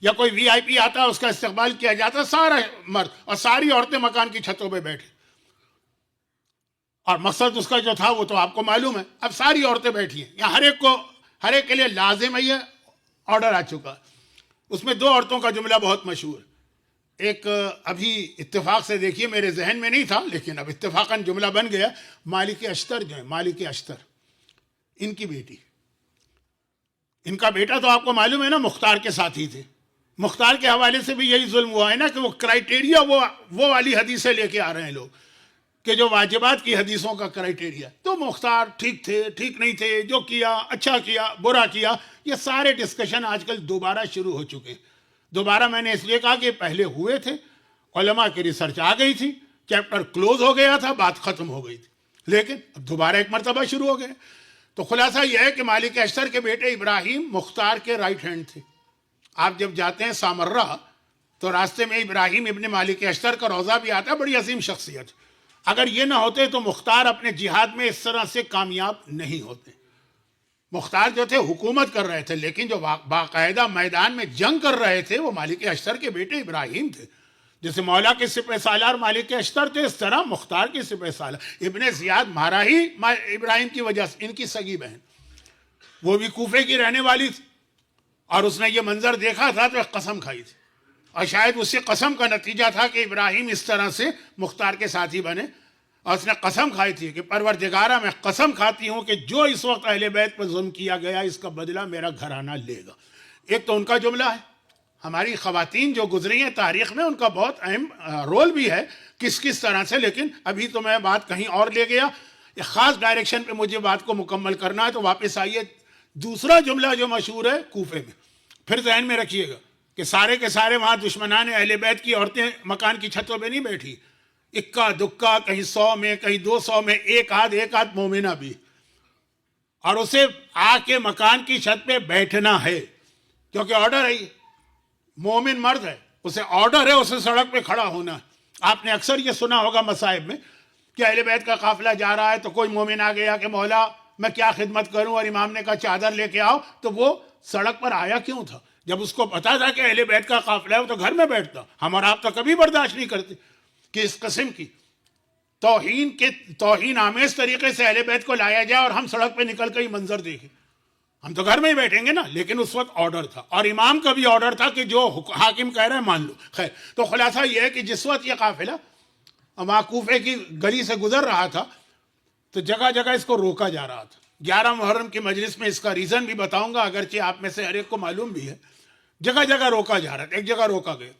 یا کوئی وی آئی پی آتا ہے اس کا استقبال کیا جاتا، سارا مرد اور ساری عورتیں مکان کی چھتوں پہ بیٹھے. اور مقصد اس کا جو تھا وہ تو آپ کو معلوم ہے. اب ساری عورتیں بیٹھی ہیں، یہاں ہر ایک کے لیے لازم ہے، یہ آرڈر آ چکا. اس میں 2 عورتوں کا جملہ بہت مشہور. ایک ابھی اتفاق سے دیکھیے میرے ذہن میں نہیں تھا لیکن اب اتفاقاً جملہ بن گیا. مالک اشتر جو ہے، مالک اشتر، ان کی بیٹی، ان کا بیٹا تو آپ کو معلوم ہے نا مختار کے ساتھی تھے. مختار کے حوالے سے بھی یہی ظلم ہوا ہے نا کہ وہ کرائٹیریا وہ والی حدیثیں لے کے آ رہے ہیں لوگ کہ جو واجبات کی حدیثوں کا کرائٹیریا. تو مختار ٹھیک تھے، ٹھیک نہیں تھے، جو کیا اچھا کیا، برا کیا، یہ سارے ڈسکشن آج کل دوبارہ شروع ہو چکے ہیں. دوبارہ میں نے اس لیے کہا کہ پہلے ہوئے تھے، علماء کی ریسرچ آ گئی تھی، چیپٹر کلوز ہو گیا تھا، بات ختم ہو گئی تھی، لیکن اب دوبارہ ایک مرتبہ شروع ہو گئے. تو خلاصہ یہ ہے کہ مالک اشتر کے بیٹے ابراہیم مختار کے رائٹ ہینڈ تھے. آپ جب جاتے ہیں سامرہ تو راستے میں ابراہیم ابن مالک اشتر کا روضہ بھی آتا ہے، بڑی عظیم شخصیت. اگر یہ نہ ہوتے تو مختار اپنے جہاد میں اس طرح سے کامیاب نہیں ہوتے. مختار جو تھے حکومت کر رہے تھے، لیکن جو باقاعدہ میدان میں جنگ کر رہے تھے وہ مالک اشتر کے بیٹے ابراہیم تھے. جیسے مولا کے سپہ سالار مالک اشتر تھے، اس طرح مختار کے سپہ سالار ابن زیاد مارا ہی ابراہیم کی وجہ سے، ان کی سگی بہن، وہ بھی کوفے کی رہنے والی تھی، اور اس نے یہ منظر دیکھا تھا تو ایک قسم کھائی تھی، اور شاید اسی قسم کا نتیجہ تھا کہ ابراہیم اس طرح سے مختار کے ساتھی بنے. اور اس نے قسم کھائی تھی کہ پروردگارہ میں قسم کھاتی ہوں کہ جو اس وقت اہل بیت پر ظلم کیا گیا اس کا بدلہ میرا گھرانہ لے گا. ایک تو ان کا جملہ ہے. ہماری خواتین جو گزری ہیں تاریخ میں ان کا بہت اہم رول بھی ہے کس طرح سے، لیکن ابھی تو میں بات کہیں اور لے گیا. ایک خاص ڈائریکشن پہ مجھے بات کو مکمل کرنا ہے، تو واپس آئیے. دوسرا جملہ جو مشہور ہے کوفے میں، پھر ذہن میں رکھیے گا کہ سارے کے سارے وہاں دشمنان اہل بیت کی عورتیں مکان کی چھتوں پہ نہیں بیٹھی، اکا دکا کہیں 100 میں کہیں 200 میں ایک آدھ مومنہ بھی، اور اسے آ کے مکان کی چھت پہ بیٹھنا ہے کیونکہ آرڈر ہے. یہ مومن مرد ہے، اسے آرڈر ہے، اسے سڑک پہ کھڑا ہونا ہے. آپ نے اکثر یہ سنا ہوگا مصائب میں کہ اہل بیت کا قافلہ جا رہا ہے تو کوئی مومن آ گیا کہ مولا میں کیا خدمت کروں، اور امام نے کہا چادر لے کے آؤ. تو وہ سڑک پر آیا کیوں تھا؟ جب اس کو پتا تھا کہ اہل بیت کا قافلہ ہے وہ تو گھر میں بیٹھتا. ہم اور آپ تو کبھی برداشت نہیں کرتے کہ اس قسم کی توہین آمیز طریقے سے اہل بیت کو لایا جائے اور ہم سڑک پہ نکل کر ہی منظر دیکھیں. ہم تو گھر میں ہی بیٹھیں گے نا. لیکن اس وقت آرڈر تھا، اور امام کا بھی آرڈر تھا کہ جو حاکم کہہ رہے ہیں مان لو. خیر، تو خلاصہ یہ ہے کہ جس وقت یہ قافلہ وہاں کوفے کی گلی سے گزر رہا تھا تو جگہ جگہ اس کو روکا جا رہا تھا 11 محرم کی مجلس میں اس کا ریزن بھی بتاؤں گا، اگرچہ آپ میں سے ہر ایک کو معلوم بھی ہے. جگہ جگہ روکا جا رہا تھا. ایک جگہ روکا گیا.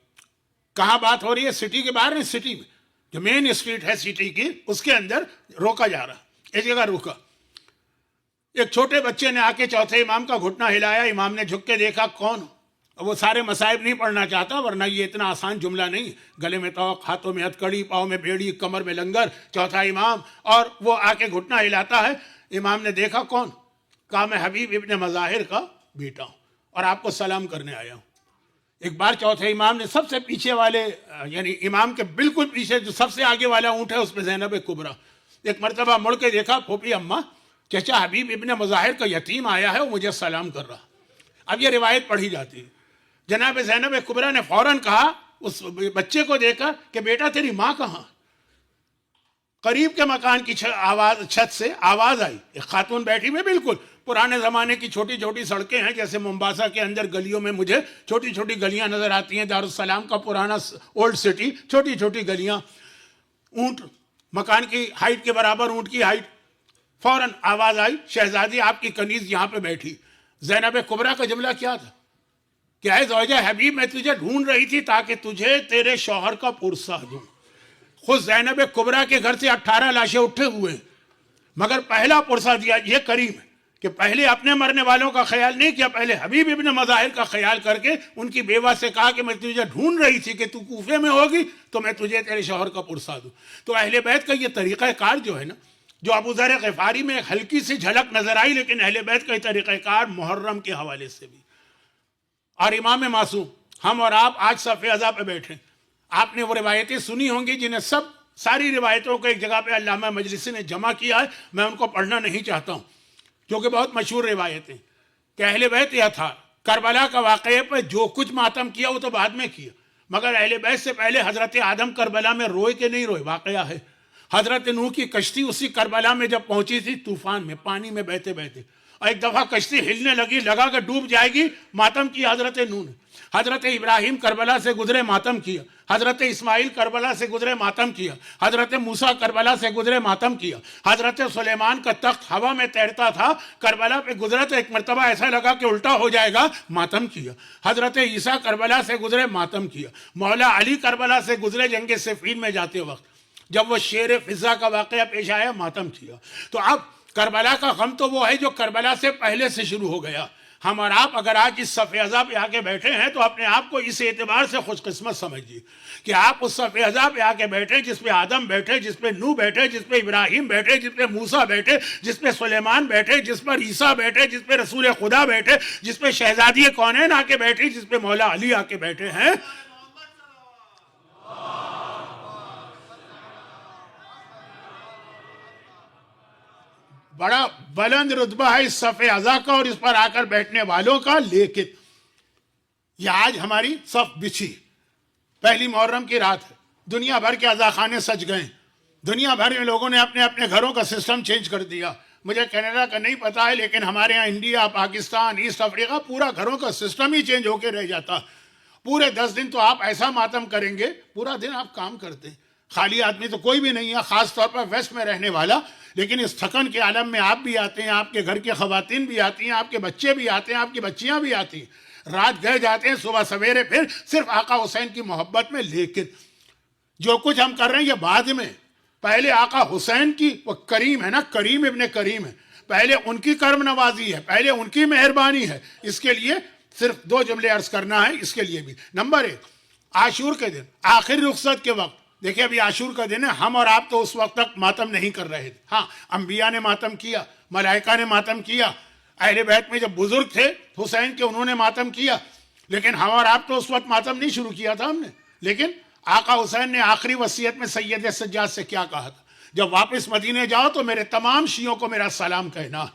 کہاں بات ہو رہی ہے؟ سٹی کے باہر نہیں، سٹی میں جو مین اسٹریٹ ہے سٹی کی اس کے اندر روکا جا رہا. ایک جگہ روکا. ایک چھوٹے بچے نے آ کے چوتھے امام کا گھٹنا ہلایا. امام نے جھک کے دیکھا کون. وہ سارے مصائب نہیں پڑھنا چاہتا، ورنہ یہ اتنا آسان جملہ نہیں. گلے میں توق، ہاتھوں میں ہتکڑی، پاؤں میں بیڑی، کمر میں لنگر، چوتھا امام، اور وہ آ کے گھٹنا ہلاتا ہے. امام نے دیکھا کون؟ کہا میں حبیب ابن مظاہر کا بیٹا ہوں اور آپ کو سلام کرنے آیا ہوں. ایک بار چوتھے امام نے سب سے پیچھے والے، یعنی امام کے بالکل پیچھے جو سب سے آگے والا اونٹ ہے اس پہ زینب کبریٰ، ایک مرتبہ مڑ کے دیکھا، پھوپھی اماں، چچا حبیب ابن مظاہر کا یتیم آیا ہے، وہ مجھے سلام کر رہا. اب یہ روایت پڑھی جاتی ہے. جناب زینب کبریٰ نے فوراً کہا اس بچے کو دیکھا کہ بیٹا تیری ماں کہاں؟ قریب کے مکان کی چھت سے آواز آئی. ایک خاتون بیٹھی ہوئی، بالکل پرانے زمانے کی چھوٹی چھوٹی سڑکیں ہیں، جیسے ممباسا کے اندر گلیوں میں مجھے چھوٹی چھوٹی گلیاں نظر آتی ہیں. دارالسلام کا پرانا اولڈ سٹی، چھوٹی چھوٹی گلیاں، اونٹ مکان کی ہائٹ کے برابر، اونٹ کی ہائٹ. فوراً آواز آئی، شہزادی آپ کی کنیز یہاں پہ بیٹھی. زینب کبریٰ کا جملہ کیا تھا کہ اے زوجہ حبیب، میں تجھے ڈھونڈ رہی تھی تاکہ تجھے تیرے شوہر کا پرسہ دوں. خود زینب کبریٰ کے گھر سے 18 لاشیں اٹھے ہوئے ہیں، مگر پہلا پرسہ دیا. یہ کریم ہے کہ پہلے اپنے مرنے والوں کا خیال نہیں کیا، پہلے حبیب ابن مظاہر کا خیال کر کے ان کی بیوہ سے کہا کہ میں تجھے ڈھونڈ رہی تھی کہ تو کوفے میں ہوگی تو میں تجھے تیرے شوہر کا پرسہ دوں. تو اہل بیت کا یہ طریقہ کار جو ہے نا، جو ابو ذر غفاری میں ایک ہلکی سی جھلک نظر آئی، لیکن اہل بیت کا یہ طریقہ کار محرم کے حوالے سے بھی. اور امام معصوم، ہم اور آپ آج صف اعضاء پہ بیٹھے، آپ نے وہ روایتیں سنی ہوں گی جنہیں ساری روایتوں کو ایک جگہ پہ علامہ مجلسی نے جمع کیا ہے. میں ان کو پڑھنا نہیں چاہتا ہوں کیونکہ بہت مشہور روایتیں کہ اہل بیت یہ تھا، کربلا کا واقعے پہ جو کچھ ماتم کیا وہ تو بعد میں کیا، مگر اہل بیت سے پہلے حضرت آدم کربلا میں روئے کہ نہیں روئے. واقعہ ہے حضرت نوح کی کشتی اسی کربلا میں جب پہنچی تھی، طوفان میں، پانی میں بہتے بہتے، اور ایک دفعہ کشتی ہلنے لگی، لگا کہ ڈوب جائے گی، ماتم کیا حضرت نوح نے. حضرت ابراہیم کربلا سے گزرے، ماتم کیا. حضرت اسماعیل کربلا سے گزرے، ماتم کیا. حضرت موسیٰ کربلا سے گزرے، ماتم کیا. حضرت سلیمان کا تخت ہوا میں تیرتا تھا، کربلا پہ گزرا تو ایک مرتبہ ایسا لگا کہ الٹا ہو جائے گا، ماتم کیا. حضرت عیسیٰ کربلا سے گزرے، ماتم کیا. مولا علی کربلا سے گزرے جنگ صفین میں جاتے وقت، جب وہ شیر فضا کا واقعہ پیش آیا، ماتم کیا. تو اب کربلا کا غم تو وہ ہے جو کربلا سے پہلے سے شروع ہو گیا. ہم اور آپ اگر آج اس صف اعضاء پہ آ کے بیٹھے ہیں تو اپنے آپ کو اس اعتبار سے خوش قسمت سمجھیے کہ آپ اس صف اعضاء پہ آ کے بیٹھے جس پہ آدم بیٹھے، جس پہ نوح بیٹھے، جس پہ ابراہیم بیٹھے، جس پہ موسیٰ بیٹھے، جس پہ سلیمان بیٹھے، جس پر عیسیٰ بیٹھے، جس پہ رسول خدا بیٹھے، جس پہ شہزادی کونین آ کے بیٹھی، جس پہ مولا علی آ کے بیٹھے ہیں. بڑا بلند رتبہ ہے اس صف اعضاء کا اور اس پر آ کر بیٹھنے والوں کا. لیکن یہ آج ہماری صف بچھی، پہلی محرم کی رات ہے، دنیا بھر کے عزا خانے سج گئے، دنیا بھر میں لوگوں نے اپنے اپنے گھروں کا سسٹم چینج کر دیا. مجھے کینیڈا کا نہیں پتا ہے، لیکن ہمارے ہاں انڈیا، پاکستان، ایسٹ افریقہ، پورا گھروں کا سسٹم ہی چینج ہو کے رہ جاتا. پورے 10 دن تو آپ ایسا ماتم کریں گے، پورا دن آپ کام کرتے ہیں. خالی آدمی تو کوئی بھی نہیں ہے، خاص طور پر ویسٹ میں رہنے والا. لیکن اس تھکن کے عالم میں آپ بھی آتے ہیں، آپ کے گھر کی خواتین بھی آتی ہیں، آپ کے بچے بھی آتے ہیں، آپ کی بچیاں بھی آتی ہیں. رات گئے جاتے ہیں، صبح سویرے پھر صرف آقا حسین کی محبت میں. لیکن جو کچھ ہم کر رہے ہیں یہ بعد میں. پہلے آقا حسین کی، وہ کریم ہے نا، کریم ابن کریم ہے، پہلے ان کی کرم نوازی ہے، پہلے ان کی مہربانی ہے. اس کے لیے صرف 2 جملے عرض کرنا ہے اس کے لیے بھی. نمبر 1، عاشور کے دن، آخر رخصت کے وقت، دیکھیں ابھی عاشور کا دن ہے، ہم اور آپ تو اس وقت تک ماتم نہیں کر رہے تھے. ہاں، انبیاء نے ماتم کیا، ملائکہ نے ماتم کیا، اہل بیت میں جب بزرگ تھے حسین کے انہوں نے ماتم کیا، لیکن ہم اور آپ تو اس وقت ماتم نہیں شروع کیا تھا ہم نے. لیکن آقا حسین نے آخری وصیت میں سید سجاد سے کیا کہا تھا؟ جب واپس مدینے جاؤ تو میرے تمام شیعوں کو میرا سلام کہنا.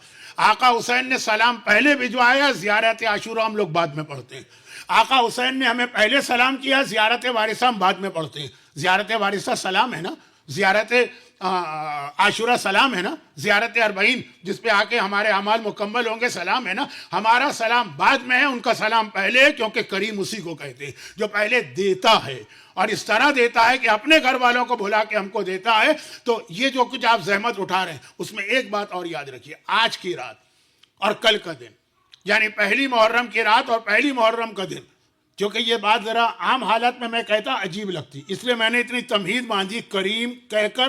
آقا حسین نے سلام پہلے بھجوایا، زیارت عاشورہ ہم لوگ بعد میں پڑھتے ہیں. آقا حسین نے ہمیں پہلے سلام کیا، زیارت وارثہ ہم بعد میں پڑھتے ہیں. زیارت وارثہ سلام ہے نا، زیارت عاشورہ سلام ہے نا, زیارت اربعین جس پہ آ کے ہمارے اعمال مکمل ہوں گے سلام ہے نا. ہمارا سلام بعد میں ہے, ان کا سلام پہلے ہے, کیونکہ کریم اسی کو کہتے ہیں جو پہلے دیتا ہے, اور اس طرح دیتا ہے کہ اپنے گھر والوں کو بھلا کے ہم کو دیتا ہے. تو یہ جو کچھ آپ زحمت اٹھا رہے ہیں اس میں ایک بات اور یاد رکھیے, آج کی رات اور کل کا دن, یعنی پہلی محرم کی رات اور پہلی محرم کا دن, کیونکہ یہ بات ذرا عام حالت میں کہتا عجیب لگتی, اس لیے میں نے اتنی تمہید باندھی کریم کہہ کر,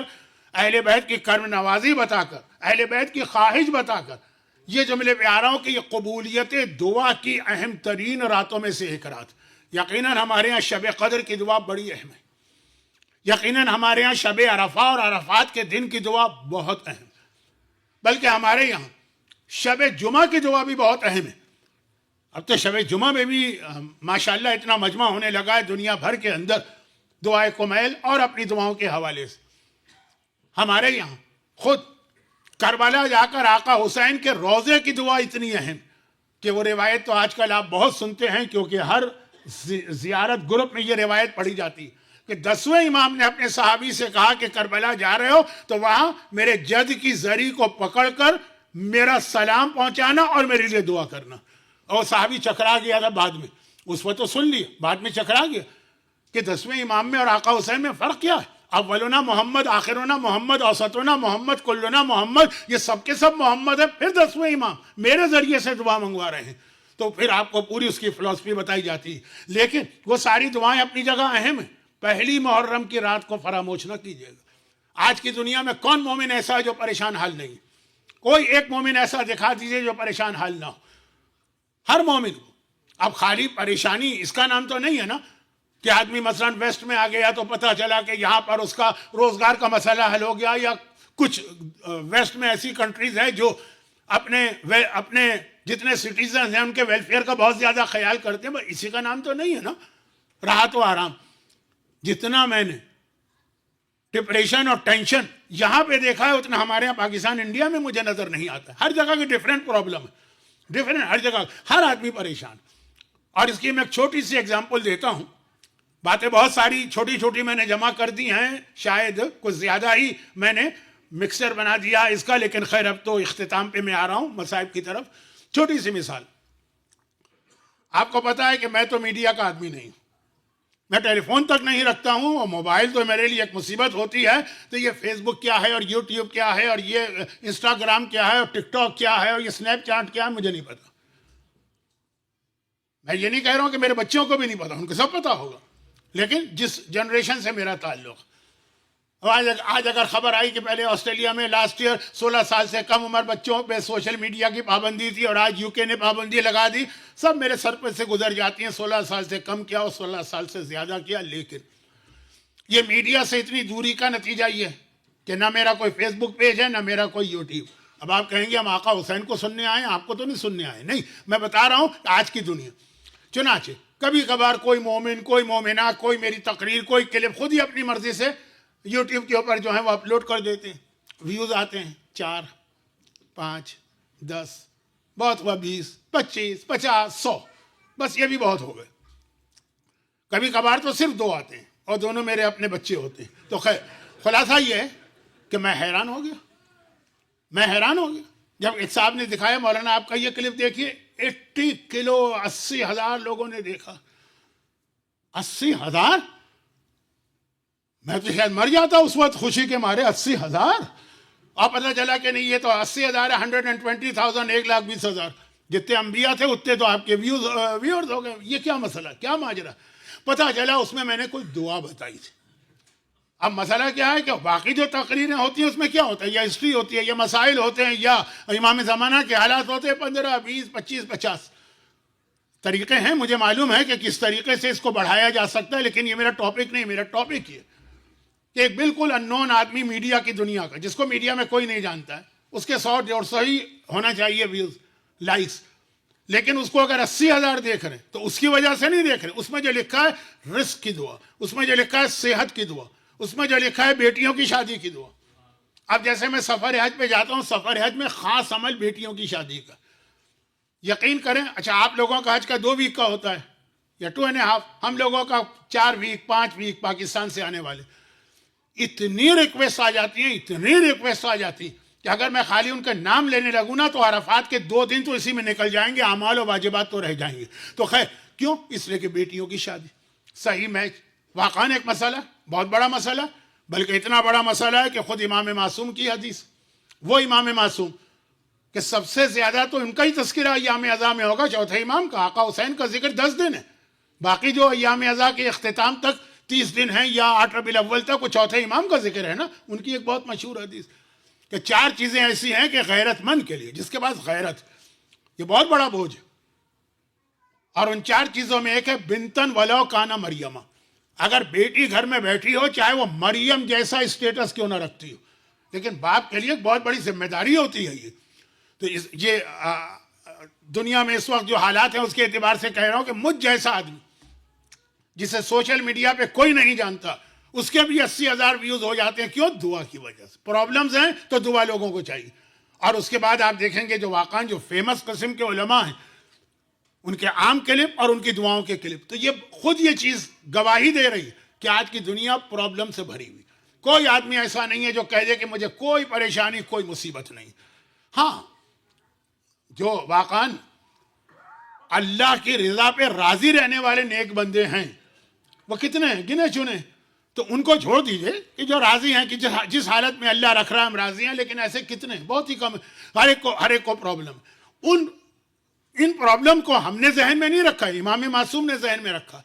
اہل بیت کی کرم نوازی بتا کر, اہل بیت کی خواہش بتا کر یہ جملے پہ آ رہا ہوں کہ یہ قبولیت دعا کی اہم ترین راتوں میں سے ایک رات. یقیناً ہمارے ہاں شب قدر کی دعا بڑی اہم ہے, یقیناً ہمارے ہاں شب عرفہ اور عرفات کے دن کی دعا بہت اہم, بلکہ ہمارے یہاں شب جمعہ کی دعا بھی بہت اہم ہے. اب تو شب جمعہ میں بھی ماشاءاللہ اتنا مجمع ہونے لگا ہے دنیا بھر کے اندر دعائے کمیل اور اپنی دعاؤں کے حوالے سے. ہمارے یہاں خود کربلا جا کر آقا حسین کے روضے کی دعا اتنی اہم کہ وہ روایت تو آج کل آپ بہت سنتے ہیں, کیونکہ ہر زیارت گروپ میں یہ روایت پڑھی جاتی کہ 10ویں امام نے اپنے صحابی سے کہا کہ کربلا جا رہے ہو تو وہاں میرے جد کی زری کو پکڑ کر میرا سلام پہنچانا اور میرے لیے دعا کرنا. اور صحابی چکرا گیا تھا بعد میں, اس وقت تو سن لیا, بعد میں چکرا گیا کہ 10ویں امام میں اور آقا حسین میں فرق کیا ہے. اولنا محمد, آخرنا محمد, اوسطنا محمد, کلنا محمد, یہ سب کے سب محمد ہے. پھر 10ویں امام میرے ذریعے سے دعا منگوا رہے ہیں, تو پھر آپ کو پوری اس کی فلسفی بتائی جاتی ہے. لیکن وہ ساری دعائیں اپنی جگہ اہم ہیں. پہلی محرم کی رات کو فراموش نہ کیجیے گا. آج کی دنیا میں کون مومن ایسا ہے جو پریشان حال نہیں؟ کوئی ایک مومن ایسا دکھا دیجیے جو پریشان حال نہ ہو. ہر مومن کو. اب خالی پریشانی اس کا نام تو نہیں ہے نا کہ آدمی مثلا ویسٹ میں آ گیا تو پتہ چلا کہ یہاں پر اس کا روزگار کا مسئلہ حل ہو گیا, یا کچھ ویسٹ میں ایسی کنٹریز ہیں جو اپنے جتنے سٹیزنز ہیں ان کے ویلفیئر کا بہت زیادہ خیال کرتے ہیں. اسی کا نام تو نہیں ہے نا راحت و آرام. جتنا میں نے ڈپریشن اور ٹینشن یہاں پہ دیکھا ہے اتنا ہمارے یہاں پاکستان انڈیا میں مجھے نظر نہیں آتا. ہر جگہ کی ڈفرینٹ پرابلم ہے, ڈفرینٹ, ہر جگہ ہر آدمی پریشان. اور اس کی میں ایک چھوٹی سی ایگزامپل دیتا ہوں. باتیں بہت ساری چھوٹی چھوٹی میں نے جمع کر دی ہیں, شاید کچھ زیادہ ہی میں نے مکسچر بنا دیا اس کا, لیکن خیر اب تو اختتام پہ میں آ رہا ہوں مصائب کی طرف. چھوٹی سی مثال, آپ کو پتا ہے کہ میں تو میڈیا کا آدمی نہیں, میں ٹیلی فون تک نہیں رکھتا ہوں, اور موبائل تو میرے لیے ایک مصیبت ہوتی ہے. تو یہ فیس بک کیا ہے اور یوٹیوب کیا ہے اور یہ انسٹاگرام کیا ہے اور ٹک ٹاک کیا ہے اور یہ اسنیپ چیٹ کیا ہے, مجھے نہیں پتا. میں یہ نہیں کہہ رہا ہوں کہ میرے بچوں کو بھی نہیں پتا, ان کو سب پتا ہوگا. لیکن جس جنریشن سے میرا تعلق, آج اگر خبر آئی کہ پہلے آسٹریلیا میں لاسٹ ایئر 16 سال سے کم عمر بچوں پہ سوشل میڈیا کی پابندی تھی اور آج UK نے پابندی لگا دی, سب میرے سر پہ سے گزر جاتی ہیں. 16 سال سے کم کیا اور 16 سال سے زیادہ کیا. لیکن یہ میڈیا سے اتنی دوری کا نتیجہ یہ ہے کہ نہ میرا کوئی فیس بک پیج ہے, نہ میرا کوئی یوٹیوب. اب آپ کہیں گے ہم آقا حسین کو سننے آئے ہیں, آپ کو تو نہیں سننے آئے. نہیں, میں بتا رہا ہوں آج کی دنیا. چنانچہ کبھی کبھار کوئی مومن, کوئی مومنہ, کوئی میری تقریر, کوئی کلپ خود ہی اپنی مرضی سے یوٹیوب کے اوپر جو ہے وہ اپلوڈ کر دیتے ہیں. ویوز آتے ہیں 4, 5, 10, بہت ہوا 20, 25, 50, 100, بس یہ بھی بہت ہو گئے. کبھی کبھار تو صرف 2 آتے ہیں اور دونوں میرے اپنے بچے ہوتے ہیں. تو خیر خلاصہ یہ ہے کہ میں حیران ہو گیا جب ایک صاحب نے دکھایا, مولانا آپ کا یہ کلپ دیکھیے, 80 کلو 80,000 لوگوں نے دیکھا. 80,000, میں تو شاید مر جاتا اس وقت خوشی کے مارے. 80,000, اور پتہ چلا کہ نہیں یہ تو 80,000 ہے, 120,000, 1,20,000. جتنے انبیاء تھے اتنے تو آپ کے ویورز ہو گئے. یہ کیا مسئلہ, کیا ماجرا؟ پتہ چلا اس میں میں نے کوئی دعا بتائی تھی. اب مسئلہ کیا ہے کہ باقی جو تقریریں ہوتی ہیں اس میں کیا ہوتا ہے, یا ہسٹری ہوتی ہے, یا مسائل ہوتے ہیں, یا امام زمانہ کے حالات ہوتے ہیں. 15, 20, 25, 50 طریقے ہیں. مجھے معلوم ہے کہ کس طریقے سے اس کو بڑھایا جا سکتا ہے, لیکن یہ میرا ٹاپک نہیں. میرا ٹاپک یہ کہ ایک بالکل اننون آدمی میڈیا کی دنیا کا, جس کو میڈیا میں کوئی نہیں جانتا ہے, اس کے 100-150 ہی ہونا چاہیے ویوز, لائکس, لیکن اس کو اگر 80,000 دیکھ رہے ہیں تو اس کی وجہ سے نہیں دیکھ رہے. اس میں جو لکھا ہے رزق کی دعا, اس میں جو لکھا ہے صحت کی دعا, اس میں جو لکھا ہے بیٹیوں کی شادی کی دعا. اب جیسے میں سفر حج پہ جاتا ہوں, سفر حج میں خاص عمل بیٹیوں کی شادی کا. یقین کریں, اچھا آپ لوگوں کا حج کا 2 ویک کا ہوتا ہے یا 2.5, ہم لوگوں کا 4 ویک 5 ویک, پاکستان سے آنے والے. اتنی ریکویسٹ آ جاتی ہیں، اتنی ریکویسٹ آ جاتی کہ اگر میں خالی ان کا نام لینے لگوں نا تو عرفات کے 2 دن تو اسی میں نکل جائیں گے، اعمال و واجبات تو رہ جائیں گے. تو خیر کیوں؟ اس لیے کہ بیٹیوں کی شادی. صحیح میچ واقعاً ایک مسئلہ، بہت بڑا مسئلہ، بلکہ اتنا بڑا مسئلہ ہے کہ خود امام معصوم کی حدیث، وہ امام معصوم کہ سب سے زیادہ تو ان کا ہی تذکرہ ایام ازا میں ہوگا، چوتھے امام کا. آقا حسین کا ذکر 10 دن ہے، باقی جو ایام ازا کے اختتام تک 30 دن ہیں یا 8 ربیع الاول تک وہ چوتھے امام کا ذکر ہے نا. ان کی ایک بہت مشہور حدیث کہ 4 چیزیں ایسی ہیں کہ غیرت مند کے لیے، جس کے پاس غیرت، یہ بہت بڑا بوجھ ہے. اور ان 4 چیزوں میں ایک ہے بنتن ولو کانا مریمہ. اگر بیٹی گھر میں بیٹھی ہو چاہے وہ مریم جیسا اسٹیٹس کیوں نہ رکھتی ہو، لیکن باپ کے لیے ایک بہت بڑی ذمہ داری ہوتی ہے یہ. تو یہ دنیا میں اس وقت جو حالات ہیں اس کے اعتبار سے کہہ رہا ہوں کہ مجھ جیسا آدمی جسے سوشل میڈیا پہ کوئی نہیں جانتا، اس کے بھی 80,000 ویوز ہو جاتے ہیں. کیوں؟ دعا کی وجہ سے. پرابلمز ہیں تو دعا لوگوں کو چاہیے. اور اس کے بعد آپ دیکھیں گے جو واقعاً جو فیمس قسم کے علماء ہیں، ان کے عام کلپ اور ان کی دعاؤں کے کلپ، تو یہ خود یہ چیز گواہی دے رہی ہے کہ آج کی دنیا پرابلم سے بھری ہوئی. کوئی آدمی ایسا نہیں ہے جو کہہ دے کہ مجھے کوئی پریشانی، کوئی مصیبت نہیں. ہاں، جو واقعاً اللہ کی رضا پہ راضی رہنے والے نیک بندے ہیں وہ کتنے ہیں؟ گنے چنے. تو ان کو چھوڑ دیجئے کہ جو راضی ہیں کہ جس حالت میں اللہ رکھ رہا ہے ہم راضی ہیں، لیکن ایسے کتنے ہیں؟ بہت ہی کم. ہر ایک کو پرابلم. ان پرابلم کو ہم نے ذہن میں نہیں رکھا، امام معصوم نے ذہن میں رکھا.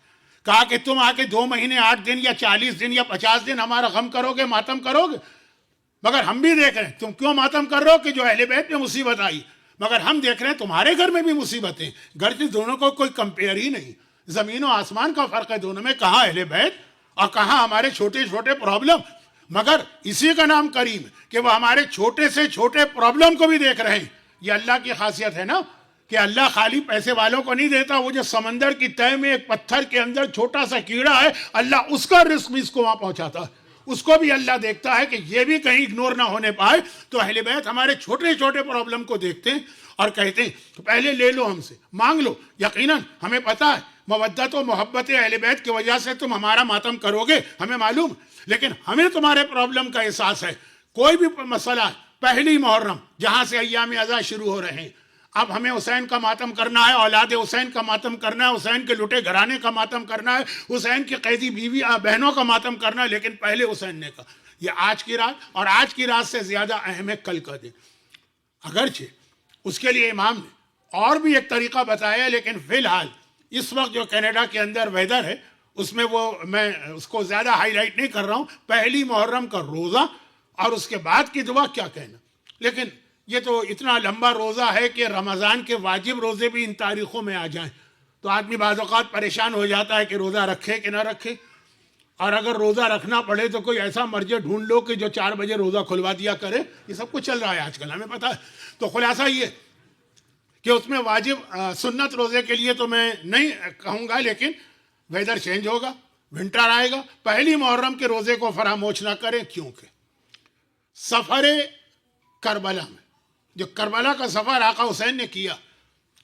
کہا کہ تم آ کے 2 مہینے 8 دن یا 40 دن یا 50 دن ہمارا غم کرو گے، ماتم کرو گے. مگر ہم بھی دیکھ رہے ہیں تم کیوں ماتم کر رہے ہو کہ جو اہل بیت میں مصیبت آئی، مگر ہم دیکھ رہے ہیں تمہارے گھر میں بھی مصیبتیں. گھر سے دونوں کو کوئی کمپیئر ہی نہیں، زمین و آسمان کا فرق ہے دونوں میں. کہاں اہل بیت اور کہاں ہمارے چھوٹے چھوٹے پرابلم. مگر اسی کا نام کریم کہ وہ ہمارے چھوٹے سے چھوٹے پرابلم کو بھی دیکھ رہے ہیں. یہ اللہ کی خاصیت ہے نا کہ اللہ خالی پیسے والوں کو نہیں دیتا. وہ جو سمندر کی تہہ میں ایک پتھر کے اندر چھوٹا سا کیڑا ہے، اللہ اس کا رزق بھی اس کو وہاں پہنچاتا ہے. اس کو بھی اللہ دیکھتا ہے کہ یہ بھی کہیں اگنور نہ ہونے پائے. تو اہل بیت ہمارے چھوٹے چھوٹے پرابلم کو دیکھتے ہیں اور کہتے ہیں کہ پہلے لے لو، ہم سے مانگ لو. یقیناً ہمیں پتہ ہے مودت و محبت اہل بیت کی وجہ سے تم ہمارا ماتم کرو گے، ہمیں معلوم. لیکن ہمیں تمہارے پرابلم کا احساس ہے. کوئی بھی مسئلہ ہے، پہلی محرم جہاں سے ایام ازا شروع ہو رہے ہیں، اب ہمیں حسین کا ماتم کرنا ہے، اولاد حسین کا ماتم کرنا ہے، حسین کے لٹے گھرانے کا ماتم کرنا ہے، حسین کی قیدی بیوی بہنوں کا ماتم کرنا ہے. لیکن پہلے حسین نے کہا. یہ آج کی رات، اور آج کی رات سے زیادہ اہم ہے کل کا دن. اگرچہ اس کے لیے امام نے اور بھی ایک طریقہ بتایا، لیکن فی الحال اس وقت جو کینیڈا کے اندر ویدر ہے اس میں میں اس کو زیادہ ہائی لائٹ نہیں کر رہا ہوں. پہلی محرم کا روزہ اور اس کے بعد کی دعا کیا کہنا. لیکن یہ تو اتنا لمبا روزہ ہے کہ رمضان کے واجب روزے بھی ان تاریخوں میں آ جائیں تو آدمی بعض اوقات پریشان ہو جاتا ہے کہ روزہ رکھے کہ نہ رکھے. اور اگر روزہ رکھنا پڑے تو کوئی ایسا مرجع ڈھونڈ لو کہ جو 4 بجے روزہ کھلوا دیا کرے. یہ سب کچھ چل رہا ہے آج کل، ہمیں پتہ ہے. تو خلاصہ یہ کہ اس میں واجب سنت روزے کے لیے تو میں نہیں کہوں گا، لیکن ویدر چینج ہوگا، ونٹر آئے گا. پہلی محرم کے روزے کو فراموش نہ کریں، کیونکہ سفر کربلا میں جو کربلا کا سفر آقا حسین نے کیا،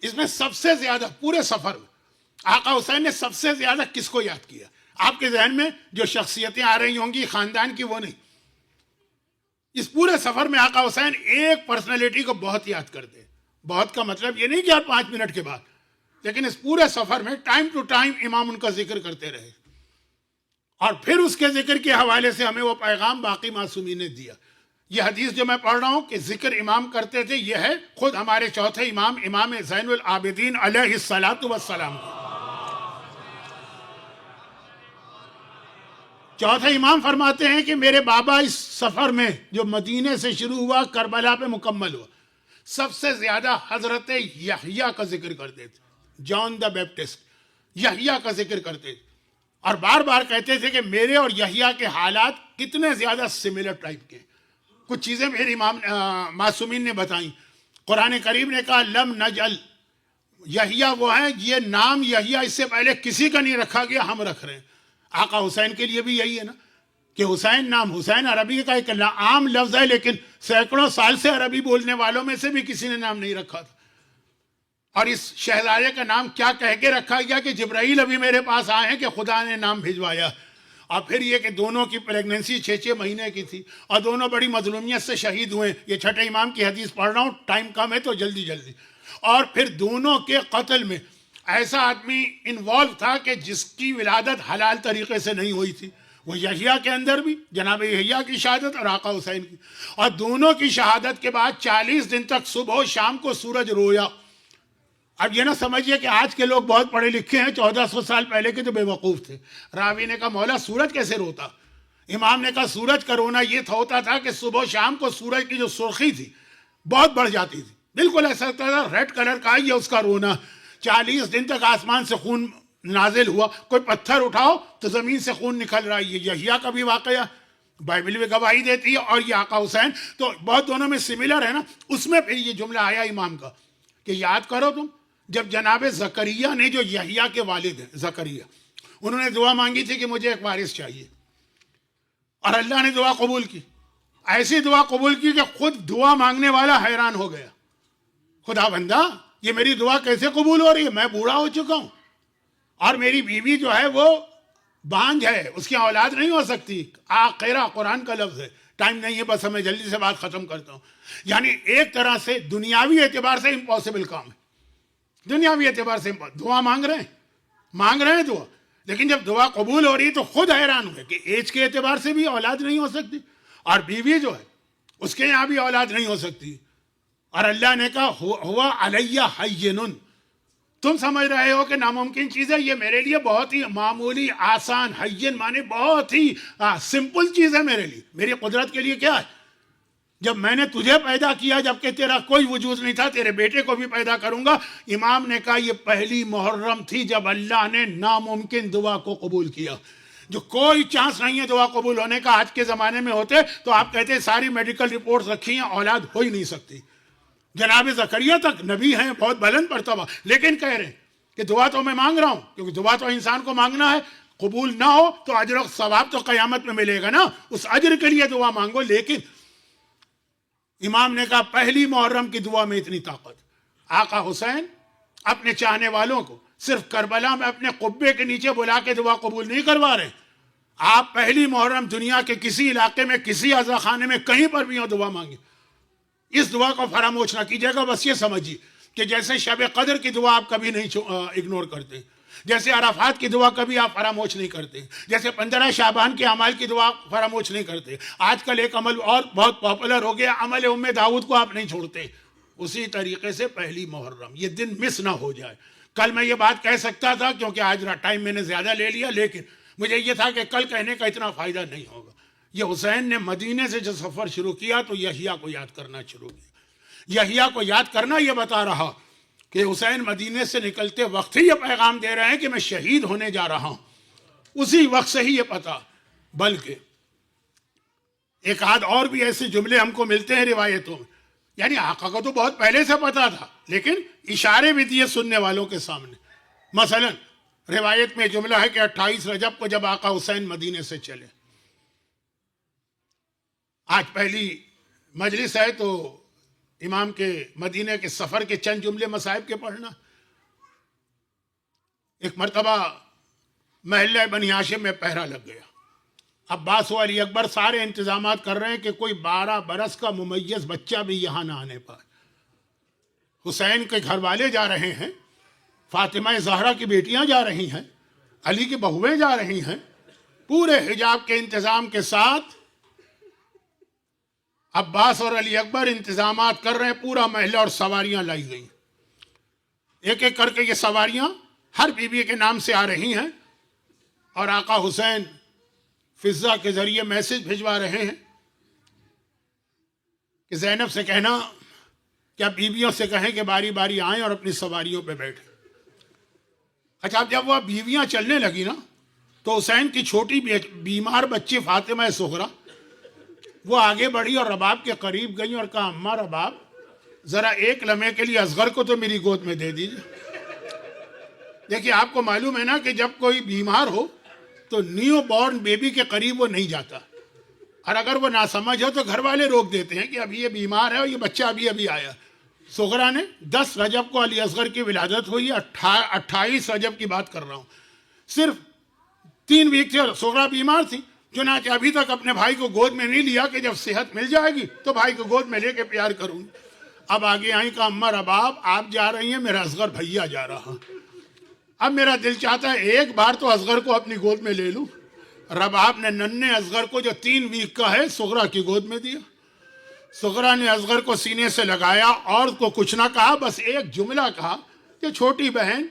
اس میں سب سے زیادہ پورے سفر میں آقا حسین نے سب سے زیادہ کس کو یاد کیا؟ آپ کے ذہن میں جو شخصیتیں آ رہی ہوں گی خاندان کی، وہ نہیں. اس پورے سفر میں آقا حسین ایک پرسنالٹی کو بہت یاد کرتے. بہت کا مطلب یہ نہیں کہ آپ 5 منٹ کے بعد، لیکن اس پورے سفر میں ٹائم ٹو ٹائم امام ان کا ذکر کرتے رہے. اور پھر اس کے ذکر کے حوالے سے ہمیں وہ پیغام باقی معصومین نے دیا. یہ حدیث جو میں پڑھ رہا ہوں کہ ذکر امام کرتے تھے، یہ ہے خود ہمارے چوتھے امام، امام زین العابدین علیہ الصلاۃ والسلام. چوتھے امام فرماتے ہیں کہ میرے بابا اس سفر میں جو مدینے سے شروع ہوا کربلا پہ مکمل ہوا، سب سے زیادہ حضرت یحییٰ کا ذکر کرتے تھے. جان دا بیپٹسٹ، یحییٰ کا ذکر کرتے تھے. اور بار بار کہتے تھے کہ میرے اور یحییٰ کے حالات کتنے زیادہ سملر ٹائپ کے. کچھ چیزیں میرے امام معصومین نے بتائیں. قرآن کریم نے کہا لم نجل، یحییٰ وہ ہیں، یہ نام یحییٰ اس سے پہلے کسی کا نہیں رکھا گیا، ہم رکھ رہے ہیں. آقا حسین کے لیے بھی یہی ہے نا کہ حسین نام، حسین عربی کا ایک عام لفظ ہے، لیکن سینکڑوں سال سے عربی بولنے والوں میں سے بھی کسی نے نام نہیں رکھا تھا. اور اس شہزادے کا نام کیا کہہ کے رکھا گیا کہ جبرائیل ابھی میرے پاس آئے ہیں کہ خدا نے نام بھجوایا. اور پھر یہ کہ دونوں کی پریگننسی 6 مہینے کی تھی اور دونوں بڑی مظلومیت سے شہید ہوئے. یہ چھٹے امام کی حدیث پڑھ رہا ہوں, ٹائم کم ہے تو جلدی جلدی. اور پھر دونوں کے قتل میں ایسا آدمی انوالو تھا کہ جس کی ولادت حلال طریقے سے نہیں ہوئی تھی, وہ یحییٰ کے اندر بھی جناب یحییٰ کی شہادت اور آقا حسین کی. اور دونوں کی شہادت کے بعد 40 دن تک صبح و شام کو سورج رویا. اب یہ نہ سمجھیے کہ آج کے لوگ بہت پڑھے لکھے ہیں, 1400 سال پہلے کے تو بے وقوف تھے. راوی نے کہا مولا سورج کیسے روتا؟ امام نے کہا سورج کا رونا یہ ہوتا تھا کہ صبح و شام کو سورج کی جو سرخی تھی بہت بڑھ جاتی تھی, بالکل ایسا لگتا تھا ریڈ کلر کا یہ اس کا رونا. 40 دن تک آسمان سے خون نازل ہوا, کوئی پتھر اٹھاؤ تو زمین سے خون نکل رہا ہے. یہ یحییٰ کا بھی واقعہ بائبل میں گواہی دیتی ہے, اور یہ آقا حسین تو بہت دونوں میں سملر ہے نا. اس میں پھر یہ جملہ آیا امام کا کہ یاد کرو تم جب جناب زکریا نے, جو یحییٰ کے والد ہیں زکریا, انہوں نے دعا مانگی تھی کہ مجھے ایک وارث چاہیے, اور اللہ نے دعا قبول کی. ایسی دعا قبول کی کہ خود دعا مانگنے والا حیران ہو گیا, خدا بندہ یہ میری دعا کیسے قبول ہو رہی ہے؟ میں بوڑھا ہو چکا ہوں اور میری بیوی جو ہے وہ بانجھ ہے, اس کی اولاد نہیں ہو سکتی. آخرہ قرآن کا لفظ ہے, ٹائم نہیں ہے بس میں جلدی سے بات ختم کرتا ہوں. یعنی ایک طرح سے دنیاوی اعتبار سے امپاسبل کام ہے, دنیاوی اعتبار سے دعا مانگ رہے ہیں دعا, لیکن جب دعا قبول ہو رہی تو خود حیران ہوئے کہ ایج کے اعتبار سے بھی اولاد نہیں ہو سکتی, اور بیوی جو ہے اس کے یہاں بھی اولاد نہیں ہو سکتی. اور اللہ نے کہا ہوا علیہ حین, تم سمجھ رہے ہو کہ ناممکن چیز ہے, یہ میرے لیے بہت ہی معمولی آسان, حین مانے بہت ہی سمپل چیز ہے میرے لیے. میری قدرت کے لیے کیا ہے؟ جب میں نے تجھے پیدا کیا جبکہ تیرا کوئی وجود نہیں تھا, تیرے بیٹے کو بھی پیدا کروں گا. امام نے کہا یہ پہلی محرم تھی جب اللہ نے ناممکن دعا کو قبول کیا, جو کوئی چانس نہیں ہے دعا قبول ہونے کا. آج کے زمانے میں ہوتے تو آپ کہتے ساری میڈیکل رپورٹس رکھی ہیں, اولاد ہو ہی نہیں سکتی. جناب زکریا تک نبی ہیں, بہت بلند مرتبہ, لیکن کہہ رہے ہیں کہ دعا تو میں مانگ رہا ہوں, کیونکہ دعا تو انسان کو مانگنا ہے. قبول نہ ہو تو اجر و ثواب تو قیامت میں ملے گا نا, اس اجر کے لیے دعا مانگو. لیکن امام نے کہا پہلی محرم کی دعا میں اتنی طاقت. آقا حسین اپنے چاہنے والوں کو صرف کربلا میں اپنے قبے کے نیچے بلا کے دعا قبول نہیں کروا رہے. آپ پہلی محرم دنیا کے کسی علاقے میں, کسی عزا خانے میں, کہیں پر بھی ہو دعا مانگیں, اس دعا کو فراموش نہ کیجیے گا. بس یہ سمجھیے کہ جیسے شب قدر کی دعا آپ کبھی نہیں اگنور کرتے, جیسے عرفات کی دعا کبھی آپ فراموش نہیں کرتے, جیسے 15 شعبان کے اعمال کی دعا فراموش نہیں کرتے. آج کل ایک عمل اور بہت پاپولر ہو گیا, عمل داؤد کو آپ نہیں چھوڑتے. اسی طریقے سے پہلی محرم یہ دن مس نہ ہو جائے. کل میں یہ بات کہہ سکتا تھا کیونکہ آج ٹائم میں نے زیادہ لے لیا, لیکن مجھے یہ تھا کہ کل کہنے کا اتنا فائدہ نہیں ہوگا. یہ حسین نے مدینے سے جو سفر شروع کیا تو یحییٰ کو یاد کرنا شروع کیا. یحییٰ کو یاد کرنا یہ بتا رہا کہ حسین مدینے سے نکلتے وقت ہی یہ پیغام دے رہے ہیں کہ میں شہید ہونے جا رہا ہوں. اسی وقت سے ہی یہ پتا, بلکہ ایک آدھ اور بھی ایسے جملے ہم کو ملتے ہیں روایتوں میں. یعنی آقا کو تو بہت پہلے سے پتا تھا, لیکن اشارے بھی دیے سننے والوں کے سامنے. مثلا روایت میں جملہ ہے کہ 28 رجب کو جب آقا حسین مدینے سے چلے. آج پہلی مجلس ہے تو امام کے مدینہ کے سفر کے چند جملے مصائب کے پڑھنا. ایک مرتبہ محلہ بنی ہاشم میں پہرا لگ گیا. عباس و علی اکبر سارے انتظامات کر رہے ہیں کہ کوئی 12 برس کا ممیز بچہ بھی یہاں نہ آنے پائے. حسین کے گھر والے جا رہے ہیں, فاطمہ زہرا کی بیٹیاں جا رہی ہیں, علی کی بہویں جا رہی ہیں, پورے حجاب کے انتظام کے ساتھ عباس اور علی اکبر انتظامات کر رہے ہیں. پورا محلہ اور سواریاں لائی گئی, ایک ایک کر کے یہ سواریاں ہر بیوی کے نام سے آ رہی ہیں, اور آقا حسین فضا کے ذریعے میسج بھجوا رہے ہیں کہ زینب سے کہنا کہ اب بیویوں سے کہیں کہ باری باری آئیں اور اپنی سواریوں پہ بیٹھیں. اچھا جب وہ بیویاں چلنے لگی نا تو حسین کی چھوٹی بیمار بچی فاطمہ زہرا وہ آگے بڑھی اور رباب کے قریب گئی اور کہا اماں رباب ذرا ایک لمحے کے لیے اصغر کو تو میری گود میں دے دیجیے. دیکھیے آپ کو معلوم ہے نا کہ جب کوئی بیمار ہو تو نیو بورن بیبی کے قریب وہ نہیں جاتا, اور اگر وہ ناسمجھ ہو تو گھر والے روک دیتے ہیں کہ ابھی یہ بیمار ہے اور یہ بچہ ابھی آیا. زہرا نے 10 رجب کو علی اصغر کی ولادت ہوئی, 28 رجب کی بات کر رہا ہوں. صرف 3 ویک تھے اور سغرا بیمار تھی، چنانچہ ابھی تک اپنے بھائی کو گود میں نہیں لیا کہ جب صحت مل جائے گی تو بھائی کو گود میں لے کے پیار کروں گی۔ اب آگے آئیں کہا اماں رباب آپ جا رہی ہیں، میرا اصغر بھیا جا رہا۔ اب میرا دل چاہتا ہے ایک بار تو اصغر کو اپنی گود میں لے لوں۔ رباب نے ننھے اصغر کو جو 3 ویک کا ہے سغرا کی گود میں دیا۔ سغرا نے اصغر کو سینے سے لگایا اور کو کچھ نہ کہا، بس ایک جملہ کہا کہ چھوٹی بہن